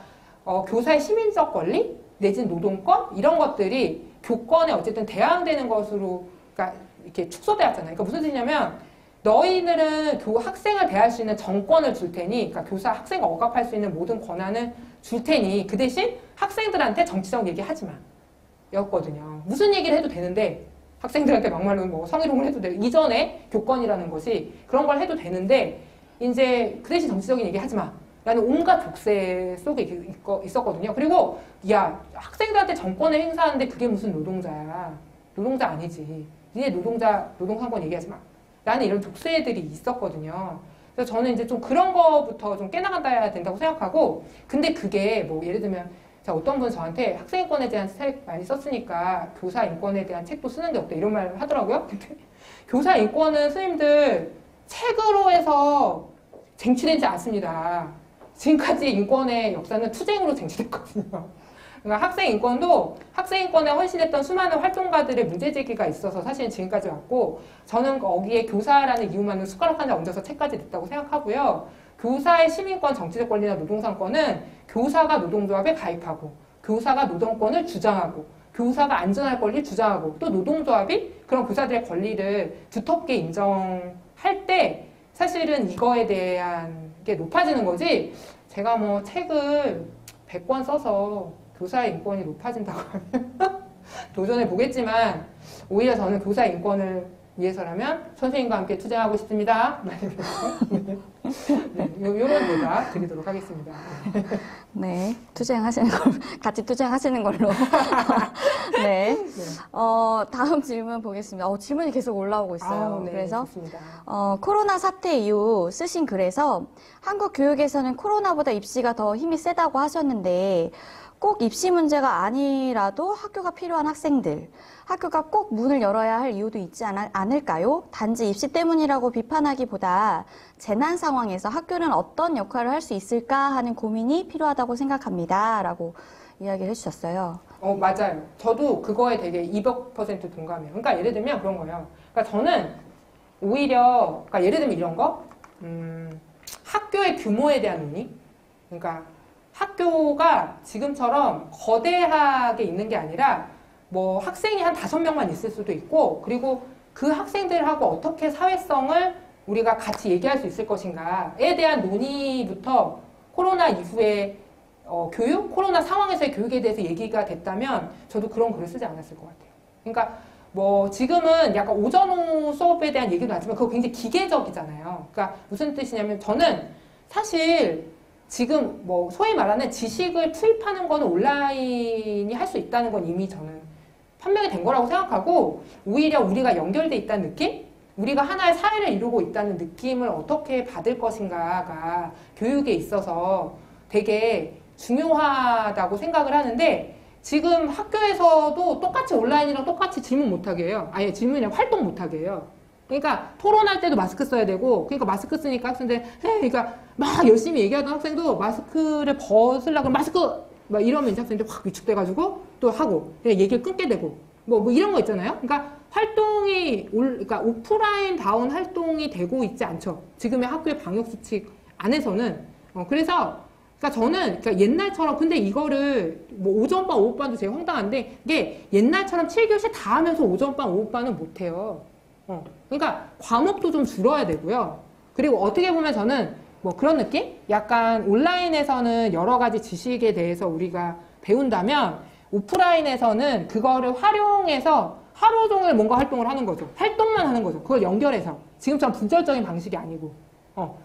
교사의 시민적 권리, 내지는 노동권, 이런 것들이 교권에 어쨌든 대항되는 것으로, 그러니까 이렇게 축소되었잖아요. 그러니까 무슨 뜻이냐면, 너희들은 학생을 대할 수 있는 정권을 줄 테니, 그러니까 학생을 억압할 수 있는 모든 권한을 줄 테니, 그 대신 학생들한테 정치적 얘기 하지 마. 였거든요. 무슨 얘기를 해도 되는데, 학생들한테 막말로 뭐 성희롱을 해도 되고, 이전에 교권이라는 것이 그런 걸 해도 되는데, 이제 그 대신 정치적인 얘기 하지 마. 라는 온갖 족쇄 속에 있었거든요. 그리고, 야, 학생들한테 정권을 행사하는데 그게 무슨 노동자야. 노동자 아니지. 니네 노동 상권 얘기하지 마. 라는 이런 족쇄들이 있었거든요. 그래서 저는 이제 좀 그런 거부터 좀 깨나간다야 된다고 생각하고, 근데 그게 뭐 예를 들면, 어떤 분은 저한테 학생인권에 대한 책 많이 썼으니까 교사 인권에 대한 책도 쓰는 게 어때? 이런 말을 하더라고요. 근데 교사 인권은 스님들 책으로 해서 쟁취되지 않습니다. 지금까지 인권의 역사는 투쟁으로 쟁취됐거든요. 그러니까 학생인권에 헌신했던 수많은 활동가들의 문제제기가 있어서 사실은 지금까지 왔고, 저는 거기에 교사라는 이유만은 숟가락 하나 얹어서 책까지 냈다고 생각하고요. 교사의 시민권, 정치적 권리나 노동상권은 교사가 노동조합에 가입하고, 교사가 노동권을 주장하고, 교사가 안전할 권리를 주장하고, 또 노동조합이 그런 교사들의 권리를 두텁게 인정할 때 사실은 이거에 대한 게 높아지는 거지, 제가 뭐 책을 100권 써서 교사의 인권이 높아진다고 하면 도전해 보겠지만, 오히려 저는 교사의 인권을 위해서라면 선생님과 함께 투쟁하고 싶습니다. 네, 이런 보답 드리도록 하겠습니다. 네, 투쟁하시는 걸 같이 투쟁하시는 걸로. 네. 다음 질문 보겠습니다. 질문이 계속 올라오고 있어요. 네, 그래서 좋습니다. 코로나 사태 이후 쓰신 글에서 한국 교육에서는 코로나보다 입시가 더 힘이 세다고 하셨는데 꼭 입시 문제가 아니라도 학교가 필요한 학생들, 학교가 꼭 문을 열어야 할 이유도 있지 않을까요? 단지 입시 때문이라고 비판하기보다 재난 상황에서 학교는 어떤 역할을 할 수 있을까 하는 고민이 필요하다고 생각합니다. 라고 이야기를 해주셨어요. 맞아요. 저도 그거에 되게 200% 동감해요. 그러니까 예를 들면 그런 거예요. 그러니까 저는 오히려, 그러니까 예를 들면 이런 거, 학교의 규모에 대한 논의? 그러니까 학교가 지금처럼 거대하게 있는 게 아니라 뭐 학생이 한 5명만 있을 수도 있고 그리고 그 학생들하고 어떻게 사회성을 우리가 같이 얘기할 수 있을 것인가에 대한 논의부터 코로나 이후에 교육, 코로나 상황에서의 교육에 대해서 얘기가 됐다면 저도 그런 글을 쓰지 않았을 것 같아요. 그러니까 뭐 지금은 약간 오전 오후 수업에 대한 얘기도 나지만 그거 굉장히 기계적이잖아요. 그러니까 무슨 뜻이냐면 저는 사실 지금 뭐 소위 말하는 지식을 투입하는 거는 온라인이 할 수 있다는 건 이미 저는 판명이 된 거라고 생각하고 오히려 우리가 연결돼 있다는 느낌? 우리가 하나의 사회를 이루고 있다는 느낌을 어떻게 받을 것인가가 교육에 있어서 되게 중요하다고 생각을 하는데 지금 학교에서도 똑같이 온라인이랑 똑같이 질문 못하게 해요. 아예 질문이랑 활동 못하게 해요. 그러니까 토론할 때도 마스크 써야 되고 그러니까 마스크 쓰니까 학생들 그러니까 막 열심히 얘기하던 학생도 마스크를 벗으려고 마스크 막 이러면 이제 학생들 확 위축돼가지고 또 하고 그냥 얘기를 끊게 되고 뭐 이런 거 있잖아요. 그러니까 활동이 그러니까 오프라인 다운 활동이 되고 있지 않죠. 지금의 학교의 방역 수칙 안에서는 그래서 그러니까 저는 그러니까 옛날처럼 근데 이거를 뭐 오전반 오후반도 되게 황당한데 이게 옛날처럼 7교시 다 하면서 오전반 오후반은 못해요. 그러니까 과목도 좀 줄어야 되고요. 그리고 어떻게 보면 저는 뭐 그런 느낌? 약간 온라인에서는 여러 가지 지식에 대해서 우리가 배운다면 오프라인에서는 그거를 활용해서 하루 종일 뭔가 활동을 하는 거죠. 활동만 하는 거죠. 그걸 연결해서. 지금처럼 분절적인 방식이 아니고.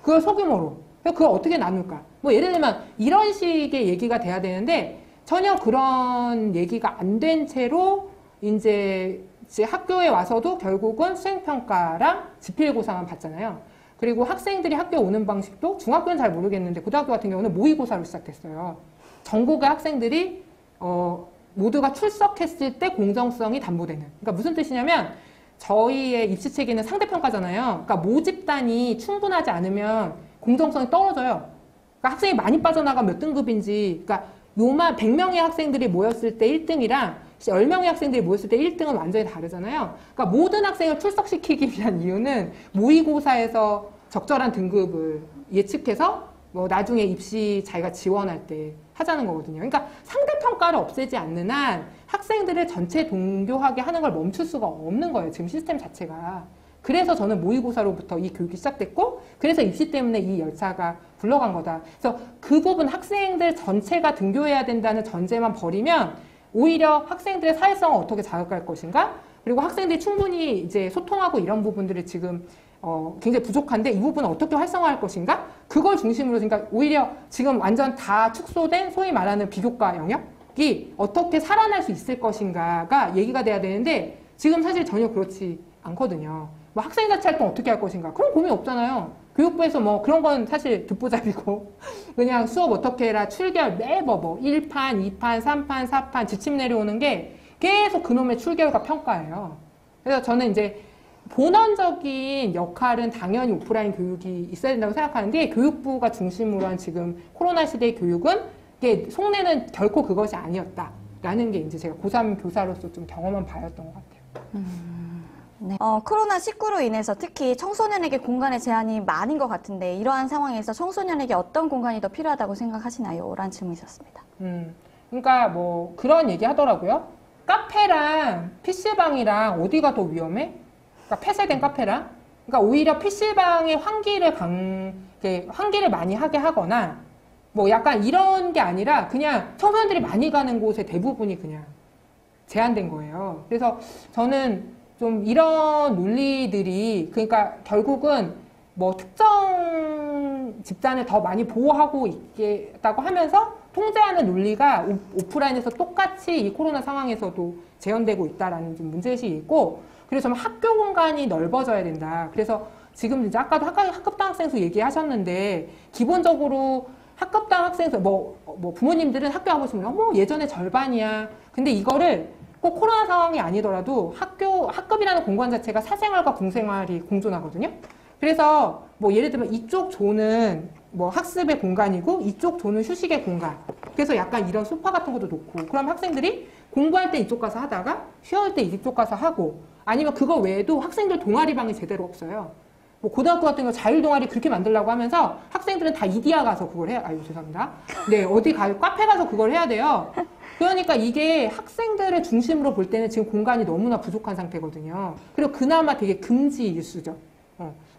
그걸 소규모로. 그걸 어떻게 나눌까? 뭐 예를 들면 이런 식의 얘기가 돼야 되는데 전혀 그런 얘기가 안 된 채로 이제 학교에 와서도 결국은 수행평가랑 지필고사만 받잖아요. 그리고 학생들이 학교에 오는 방식도 중학교는 잘 모르겠는데 고등학교 같은 경우는 모의고사로 시작됐어요. 전국의 학생들이 모두가 출석했을 때 공정성이 담보되는. 그러니까 무슨 뜻이냐면 저희의 입시 체계는 상대평가잖아요. 그러니까 모집단이 충분하지 않으면 공정성이 떨어져요. 그러니까 학생이 많이 빠져나가 몇 등급인지 그러니까 요만 100명의 학생들이 모였을 때 1등이랑 10명의 학생들이 모였을 때 1등은 완전히 다르잖아요. 그러니까 모든 학생을 출석시키기 위한 이유는 모의고사에서 적절한 등급을 예측해서 뭐 나중에 입시 자기가 지원할 때 하자는 거거든요. 그러니까 상대평가를 없애지 않는 한 학생들을 전체 동교하게 하는 걸 멈출 수가 없는 거예요. 지금 시스템 자체가. 그래서 저는 모의고사로부터 이 교육이 시작됐고 그래서 입시 때문에 이 열차가 굴러간 거다. 그래서 그 부분 학생들 전체가 등교해야 된다는 전제만 버리면 오히려 학생들의 사회성을 어떻게 자극할 것인가? 그리고 학생들이 충분히 이제 소통하고 이런 부분들이 지금 굉장히 부족한데 이 부분을 어떻게 활성화할 것인가? 그걸 중심으로 그러니까 오히려 지금 완전 다 축소된 소위 말하는 비교과 영역이 어떻게 살아날 수 있을 것인가가 얘기가 돼야 되는데 지금 사실 전혀 그렇지 않거든요. 뭐 학생 자체 활동 어떻게 할 것인가? 그런 고민 없잖아요. 교육부에서 뭐 그런 건 사실 듣보잡이고 그냥 수업 어떻게 해라 출결 매번 뭐 1판, 2판, 3판, 4판 지침 내려오는 게 계속 그놈의 출결과 평가예요. 그래서 저는 이제 본원적인 역할은 당연히 오프라인 교육이 있어야 된다고 생각하는데 교육부가 중심으로 한 지금 코로나 시대의 교육은 이게 속내는 결코 그것이 아니었다라는 게 이제 제가 고3 교사로서 좀 경험한 바였던 것 같아요. 네. 코로나19로 인해서 특히 청소년에게 공간의 제한이 많은 것 같은데 이러한 상황에서 청소년에게 어떤 공간이 더 필요하다고 생각하시나요? 라는 질문이셨습니다. 그러니까 뭐 그런 얘기 하더라고요. 카페랑 PC방이랑 어디가 더 위험해? 그러니까 폐쇄된 카페랑? 그러니까 오히려 PC방에 환기를 많이 하게 하거나 뭐 약간 이런 게 아니라 그냥 청소년들이 많이 가는 곳에 대부분이 그냥 제한된 거예요. 그래서 저는 좀 이런 논리들이 그러니까 결국은 뭐 특정 집단을 더 많이 보호하고 있겠다고 하면서 통제하는 논리가 오프라인에서 똑같이 이 코로나 상황에서도 재현되고 있다라는 좀 문제의식이 있고, 그래서 정말 학교 공간이 넓어져야 된다. 그래서 지금 이제 아까도 학급당 학생 수 얘기하셨는데, 기본적으로 학급당 학생 수, 부모님들은 학교 하고 있으면, 예전에 절반이야. 근데 이거를 꼭 코로나 상황이 아니더라도 학급이라는 공간 자체가 사생활과 공생활이 공존하거든요. 그래서 예를 들면 이쪽 조는 학습의 공간이고 이쪽 조는 휴식의 공간. 그래서 약간 이런 소파 같은 것도 놓고, 그럼 학생들이 공부할 때 이쪽 가서 하다가 쉬어갈 때 이쪽 가서 하고, 아니면 그거 외에도 학생들 동아리방이 제대로 없어요. 고등학교 같은 거 자율 동아리 그렇게 만들려고 하면서 학생들은 다 이디야 가서 그걸 해야, 죄송합니다. 네, 어디 가요? 카페 가서 그걸 해야 돼요. 그러니까 이게 학생들을 중심으로 볼 때는 지금 공간이 너무나 부족한 상태거든요. 그리고 그나마 되게 금지 일수죠.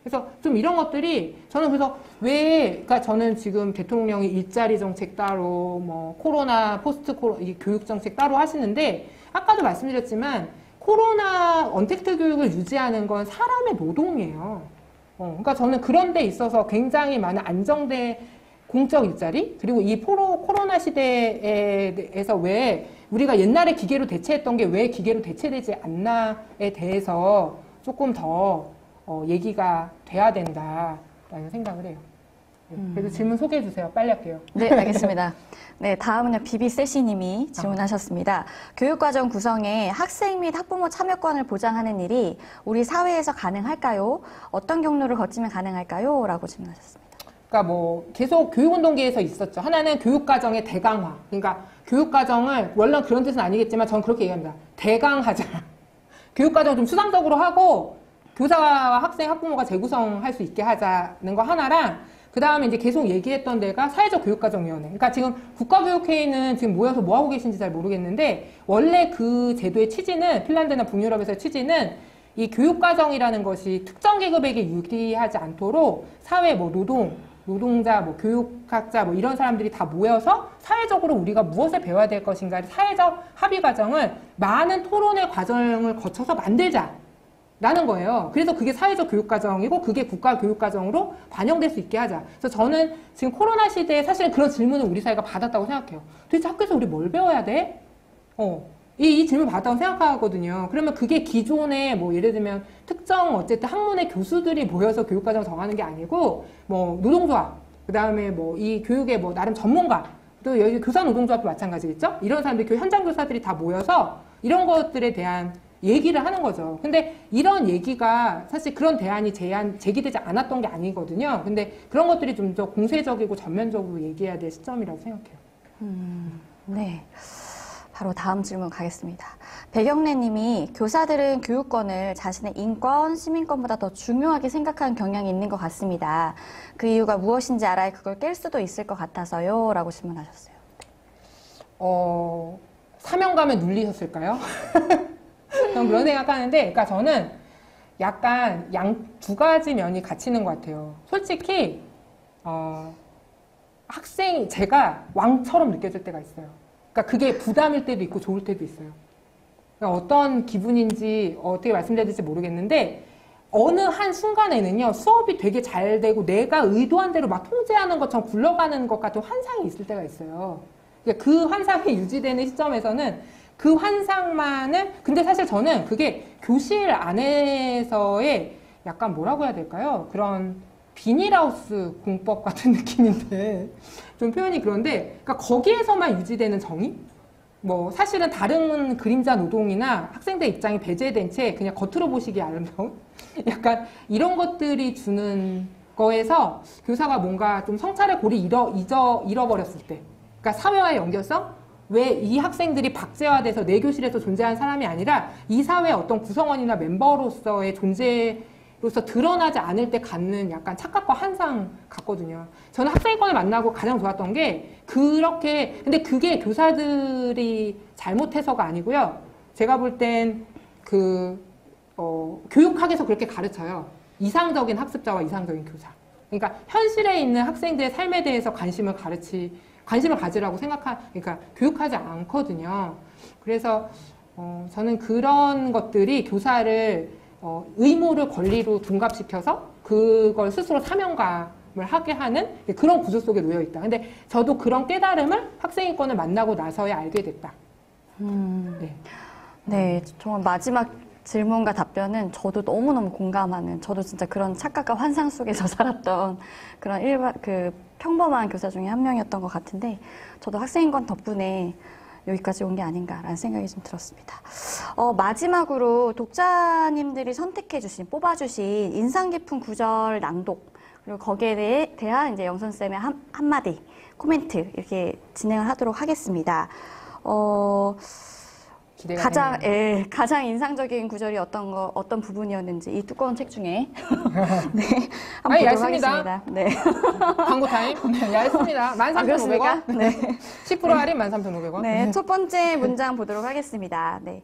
그래서 좀 이런 것들이 저는 그래서 그러니까 저는 지금 대통령이 일자리 정책 따로 코로나 포스트 코로나 교육 정책 따로 하시는데, 아까도 말씀드렸지만 코로나 언택트 교육을 유지하는 건 사람의 노동이에요. 그러니까 저는 그런 데 있어서 굉장히 많은 안정된 공적 일자리, 그리고 이 코로나 시대에서 왜 우리가 옛날에 기계로 대체했던 게 왜 기계로 대체되지 않나에 대해서 조금 더 얘기가 돼야 된다라는 생각을 해요. 그래서 질문 소개해 주세요. 빨리 할게요. 네, 알겠습니다. 네, 다음은요, 비비세시님이 질문하셨습니다. 교육과정 구성에 학생 및 학부모 참여권을 보장하는 일이 우리 사회에서 가능할까요? 어떤 경로를 거치면 가능할까요? 라고 질문하셨습니다. 그러니까 계속 교육운동계에서 있었죠. 하나는 교육과정의 대강화. 그러니까 교육과정을, 원래 그런 뜻은 아니겠지만 전 그렇게 얘기합니다. 대강하자. 교육과정 좀 수상적으로 하고 교사와 학생, 학부모가 재구성할 수 있게 하자는 거 하나랑, 그 다음에 이제 계속 얘기했던 데가 사회적 교육과정위원회. 그러니까 지금 국가교육회의는 지금 모여서 뭐 하고 계신지 잘 모르겠는데, 원래 그 제도의 취지는, 핀란드나 북유럽에서의 취지는 이 교육과정이라는 것이 특정 계급에게 유리하지 않도록 사회 노동자, 교육학자 이런 사람들이 다 모여서 사회적으로 우리가 무엇을 배워야 될 것인가, 사회적 합의 과정을 많은 토론의 과정을 거쳐서 만들자. 라는 거예요. 그래서 그게 사회적 교육과정이고 그게 국가교육과정으로 반영될 수 있게 하자. 그래서 저는 지금 코로나 시대에 사실은 그런 질문을 우리 사회가 받았다고 생각해요. 도대체 학교에서 우리 뭘 배워야 돼? 이 질문 받았다고 생각하거든요. 그러면 그게 기존에 예를 들면 특정 어쨌든 학문의 교수들이 모여서 교육과정을 정하는 게 아니고 노동조합, 그 다음에 이 교육의 나름 전문가, 또 여기 교사노동조합도 마찬가지겠죠? 이런 사람들, 현장 교사들이 다 모여서 이런 것들에 대한 얘기를 하는 거죠. 근데 이런 얘기가 사실 그런 대안이 제기되지 않았던 게 아니거든요. 근데 그런 것들이 좀 더 공세적이고 전면적으로 얘기해야 될 시점이라고 생각해요. 네. 바로 다음 질문 가겠습니다. 백영래 님이 교사들은 교육권을 자신의 인권, 시민권보다 더 중요하게 생각하는 경향이 있는 것 같습니다. 그 이유가 무엇인지 알아야 그걸 깰 수도 있을 것 같아서요. 라고 질문하셨어요. 사명감에 눌리셨을까요? 저는 그런 생각하는데, 그러니까 저는 약간 두 가지 면이 같이 있는 것 같아요. 솔직히 제가 왕처럼 느껴질 때가 있어요. 그러니까 그게 부담일 때도 있고 좋을 때도 있어요. 그러니까 어떤 기분인지 어떻게 말씀드려야 될지 모르겠는데, 어느 한 순간에는요, 수업이 되게 잘 되고 내가 의도한 대로 막 통제하는 것처럼 굴러가는 것 같은 환상이 있을 때가 있어요. 그러니까 그 환상이 유지되는 시점에서는 그 환상만을, 근데 사실 저는 그게 교실 안에서의 약간 뭐라고 해야 될까요? 그런 비닐하우스 공법 같은 느낌인데, 좀 표현이 그런데, 그러니까 거기에서만 유지되는 정의? 사실은 다른 그림자 노동이나 학생들 입장이 배제된 채 그냥 겉으로 보시기 아름다운? 약간 이런 것들이 주는 거에서 교사가 뭔가 좀 성찰의 골이 잃어버렸을 때, 그러니까 사회와의 연결성? 왜 이 학생들이 박제화돼서 내 교실에서 존재하는 사람이 아니라 이 사회의 어떤 구성원이나 멤버로서의 존재로서 드러나지 않을 때 갖는 약간 착각과 환상 같거든요. 저는 학생권을 만나고 가장 좋았던 게 근데 그게 교사들이 잘못해서가 아니고요. 제가 볼 땐 교육학에서 그렇게 가르쳐요. 이상적인 학습자와 이상적인 교사. 그러니까 현실에 있는 학생들의 삶에 대해서 관심을 가지라고 그러니까 교육하지 않거든요. 그래서 저는 그런 것들이 교사를 의무를 권리로 둔갑시켜서 그걸 스스로 사명감으로 하게 하는 그런 구조 속에 놓여 있다. 근데 저도 그런 깨달음을 학생인권을 만나고 나서야 알게 됐다. 네. 네, 정말 마지막 질문과 답변은 저도 너무너무 공감하는, 저도 진짜 그런 착각과 환상 속에서 살았던 그런 평범한 교사 중에 한 명이었던 것 같은데, 저도 학생인권 덕분에 여기까지 온 게 아닌가라는 생각이 좀 들었습니다. 마지막으로 독자님들이 뽑아주신 인상 깊은 구절 낭독, 그리고 거기에 대한 이제 영선쌤의 한마디, 코멘트, 이렇게 진행을 하도록 하겠습니다. 가장 인상적인 구절이 어떤 부분이었는지 이 두꺼운 책 중에 네, 한번 보도록 하겠습니다. 네. 광고 타임. 네, 얇습니다. 13,500원. 네. 10% 할인 13,500원. 네, 첫 번째 문장 보도록 하겠습니다. 네.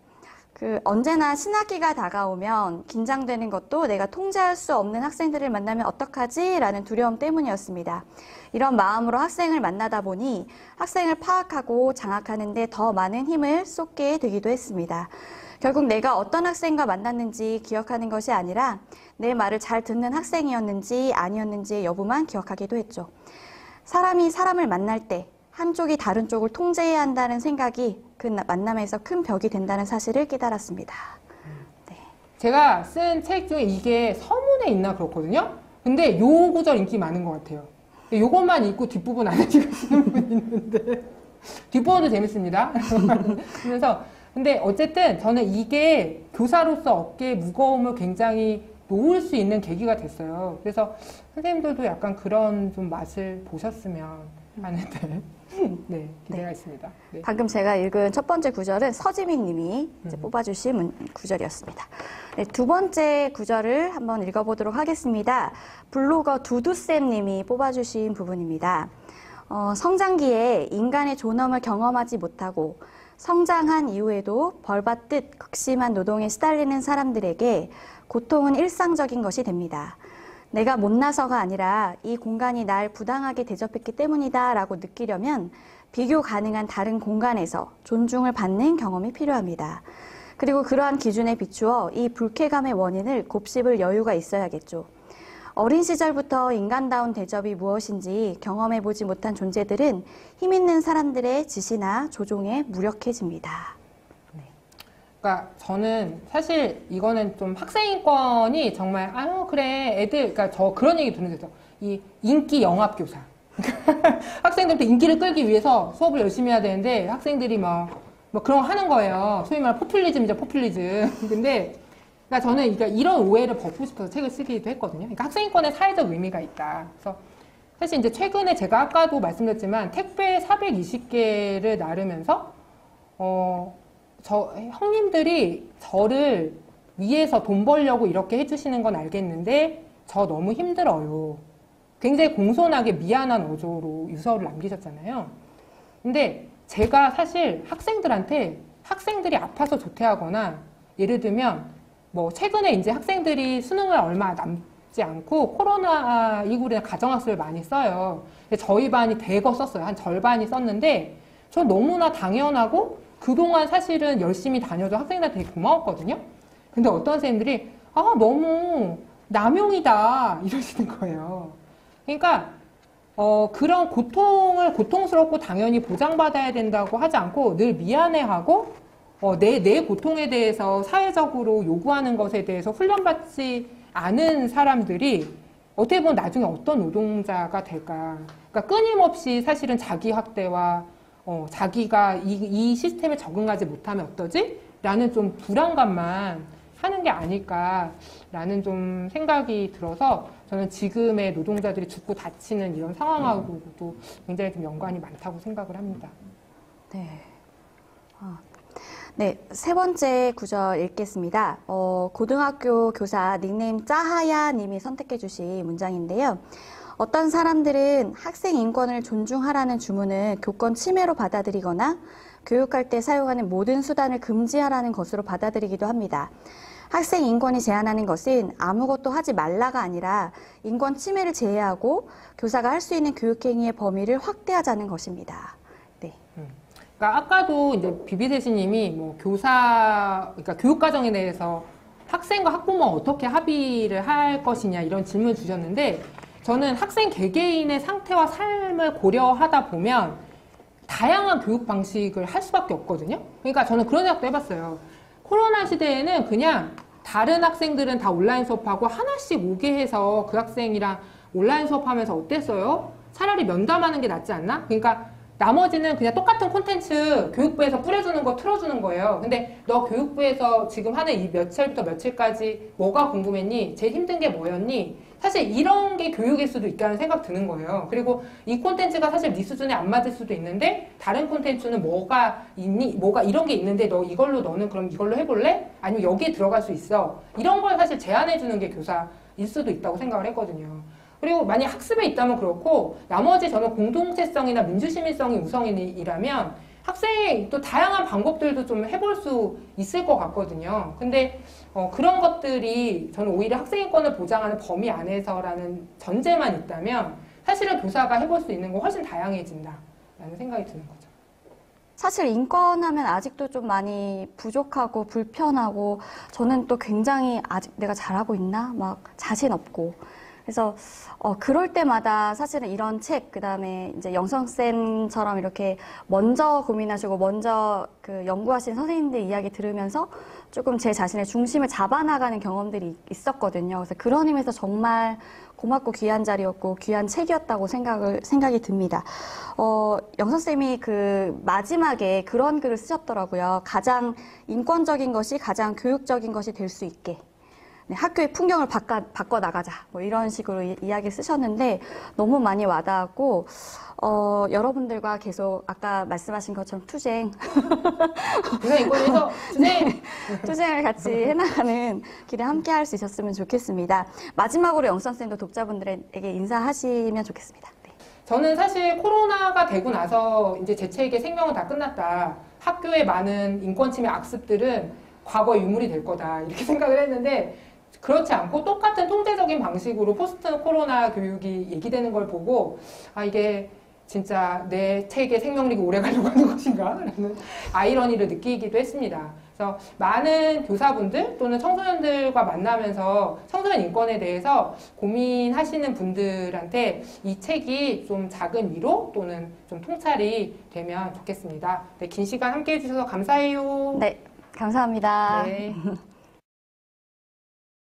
언제나 신학기가 다가오면 긴장되는 것도 내가 통제할 수 없는 학생들을 만나면 어떡하지? 라는 두려움 때문이었습니다. 이런 마음으로 학생을 만나다 보니 학생을 파악하고 장악하는 데 더 많은 힘을 쏟게 되기도 했습니다. 결국 내가 어떤 학생과 만났는지 기억하는 것이 아니라 내 말을 잘 듣는 학생이었는지 아니었는지의 여부만 기억하기도 했죠. 사람이 사람을 만날 때 한쪽이 다른 쪽을 통제해야 한다는 생각이 그 만남에서 큰 벽이 된다는 사실을 깨달았습니다. 네. 제가 쓴 책 중에 이게 서문에 있나 그렇거든요. 근데 요 구절 인기 많은 것 같아요. 요것만 읽고 뒷부분 안 읽으시는 분이 있는데 뒷부분도 재밌습니다. 그래서 근데 어쨌든 저는 이게 교사로서 어깨의 무거움을 굉장히 놓을 수 있는 계기가 됐어요. 그래서 선생님들도 약간 그런 좀 맛을 보셨으면 하는데 네, 기대가 있습니다. 네. 방금 제가 읽은 첫 번째 구절은 서지민 님이 이제 뽑아주신 구절이었습니다. 네, 두 번째 구절을 한번 읽어보도록 하겠습니다. 블로거 두두쌤 님이 뽑아주신 부분입니다. 성장기에 인간의 존엄을 경험하지 못하고 성장한 이후에도 벌받듯 극심한 노동에 시달리는 사람들에게 고통은 일상적인 것이 됩니다. 내가 못나서가 아니라 이 공간이 날 부당하게 대접했기 때문이다 라고 느끼려면 비교 가능한 다른 공간에서 존중을 받는 경험이 필요합니다. 그리고 그러한 기준에 비추어 이 불쾌감의 원인을 곱씹을 여유가 있어야겠죠. 어린 시절부터 인간다운 대접이 무엇인지 경험해보지 못한 존재들은 힘있는 사람들의 지시나 조종에 무력해집니다. 그러니까 저는 사실 이거는 좀 학생인권이 정말 아유 그래 애들 그러니까 저 그런 얘기 들은 적있어요. 이 인기 영합 교사. 학생들한테 인기를 끌기 위해서 수업을 열심히 해야 되는데 학생들이 뭐 그런 거 하는 거예요. 소위 말하는 포퓰리즘이죠, 포퓰리즘. 근데 그러니까 저는 이런 오해를 벗고 싶어서 책을 쓰기도 했거든요. 그러니까 학생인권에 사회적 의미가 있다. 그래서 사실 이제 최근에 제가 아까도 말씀드렸지만 택배 420개를 나르면서 형님들이 저를 위해서 돈 벌려고 이렇게 해주시는 건 알겠는데 저 너무 힘들어요. 굉장히 공손하게 미안한 어조로 유서를 남기셨잖아요. 근데 제가 사실 학생들이 아파서 조퇴하거나 예를 들면 뭐 최근에 이제 학생들이 수능을 얼마 남지 않고 코로나19로 가정학습을 많이 써요. 저희 반이 대거 썼어요. 한 절반이 썼는데 저 너무나 당연하고 그동안 사실은 열심히 다녀줘 학생들한테 되게 고마웠거든요. 근데 어떤 선생님들이 너무 남용이다 이러시는 거예요. 그러니까 그런 고통을 고통스럽고 당연히 보장받아야 된다고 하지 않고 늘 미안해하고 내 고통에 대해서 사회적으로 요구하는 것에 대해서 훈련받지 않은 사람들이 어떻게 보면 나중에 어떤 노동자가 될까. 그러니까 끊임없이 사실은 자기 학대와 자기가 이 시스템에 적응하지 못하면 어떠지? 라는 좀 불안감만 하는 게 아닐까라는 좀 생각이 들어서 저는 지금의 노동자들이 죽고 다치는 이런 상황하고도 굉장히 좀 연관이 많다고 생각을 합니다. 네. 네, 세 번째 구절 읽겠습니다. 고등학교 교사 닉네임 짜하야 님이 선택해 주신 문장인데요. 어떤 사람들은 학생 인권을 존중하라는 주문을 교권 침해로 받아들이거나 교육할 때 사용하는 모든 수단을 금지하라는 것으로 받아들이기도 합니다. 학생 인권이 제한하는 것은 아무것도 하지 말라가 아니라 인권 침해를 제외하고 교사가 할 수 있는 교육행위의 범위를 확대하자는 것입니다. 네. 그러니까 아까도 이제 비비대시님이 뭐 그러니까 교육과정에 대해서 학생과 학부모가 어떻게 합의를 할 것이냐 이런 질문을 주셨는데 저는 학생 개개인의 상태와 삶을 고려하다 보면 다양한 교육 방식을 할 수밖에 없거든요. 그러니까 저는 그런 생각도 해봤어요. 코로나 시대에는 그냥 다른 학생들은 다 온라인 수업하고 하나씩 오게 해서 그 학생이랑 온라인 수업하면서 어땠어요? 차라리 면담하는 게 낫지 않나? 그러니까 나머지는 그냥 똑같은 콘텐츠 교육부에서 뿌려주는 거 틀어주는 거예요. 근데 너 교육부에서 지금 하는 이 며칠부터 며칠까지 뭐가 궁금했니? 제일 힘든 게 뭐였니? 사실 이런 게 교육일 수도 있다는 생각 드는 거예요. 그리고 이 콘텐츠가 사실 네 수준에 안 맞을 수도 있는데 다른 콘텐츠는 뭐가 있니? 뭐가 이런 게 있는데 너는 그럼 이걸로 해볼래? 아니면 여기에 들어갈 수 있어. 이런 걸 사실 제안해 주는 게 교사일 수도 있다고 생각을 했거든요. 그리고 만약 학습에 있다면 그렇고 나머지 저는 공동체성이나 민주시민성이 우선이라면 학생이 또 다양한 방법들도 좀 해볼 수 있을 것 같거든요. 근데 그런 것들이 저는 오히려 학생인권을 보장하는 범위 안에서라는 전제만 있다면 사실은 교사가 해볼 수 있는 건 훨씬 다양해진다라는 생각이 드는 거죠. 사실 인권하면 아직도 좀 많이 부족하고 불편하고 저는 또 굉장히 아직 내가 잘하고 있나? 막 자신 없고 그래서 그럴 때마다 사실은 이런 책, 그다음에 이제 영성쌤처럼 이렇게 먼저 고민하시고 먼저 그 연구하신 선생님들 이야기 들으면서 조금 제 자신의 중심을 잡아나가는 경험들이 있었거든요. 그래서 그런 의미에서 정말 고맙고 귀한 자리였고 귀한 책이었다고 생각이 듭니다. 영선쌤이 그 마지막에 그런 글을 쓰셨더라고요. 가장 인권적인 것이 가장 교육적인 것이 될 수 있게. 네, 학교의 풍경을 바꿔 나가자. 뭐 이런 식으로 이야기를 쓰셨는데 너무 많이 와닿았고, 여러분들과 계속 아까 말씀하신 것처럼 투쟁. 인권에서 투쟁! 투쟁을 같이 해나가는 길에 함께 할 수 있었으면 좋겠습니다. 마지막으로 영선쌤도 독자분들에게 인사하시면 좋겠습니다. 네. 저는 사실 코로나가 되고 나서 이제 제 책의 생명은 다 끝났다. 학교의 많은 인권 침해 악습들은 과거의 유물이 될 거다. 이렇게 생각을 했는데 그렇지 않고 똑같은 통제적인 방식으로 포스트 코로나 교육이 얘기되는 걸 보고 이게 진짜 내 책의 생명력이 오래 가려고 하는 것인가? 라는 아이러니를 느끼기도 했습니다. 그래서 많은 교사분들 또는 청소년들과 만나면서 청소년 인권에 대해서 고민하시는 분들한테 이 책이 좀 작은 위로 또는 좀 통찰이 되면 좋겠습니다. 네, 긴 시간 함께 해주셔서 감사해요. 네, 감사합니다. 네.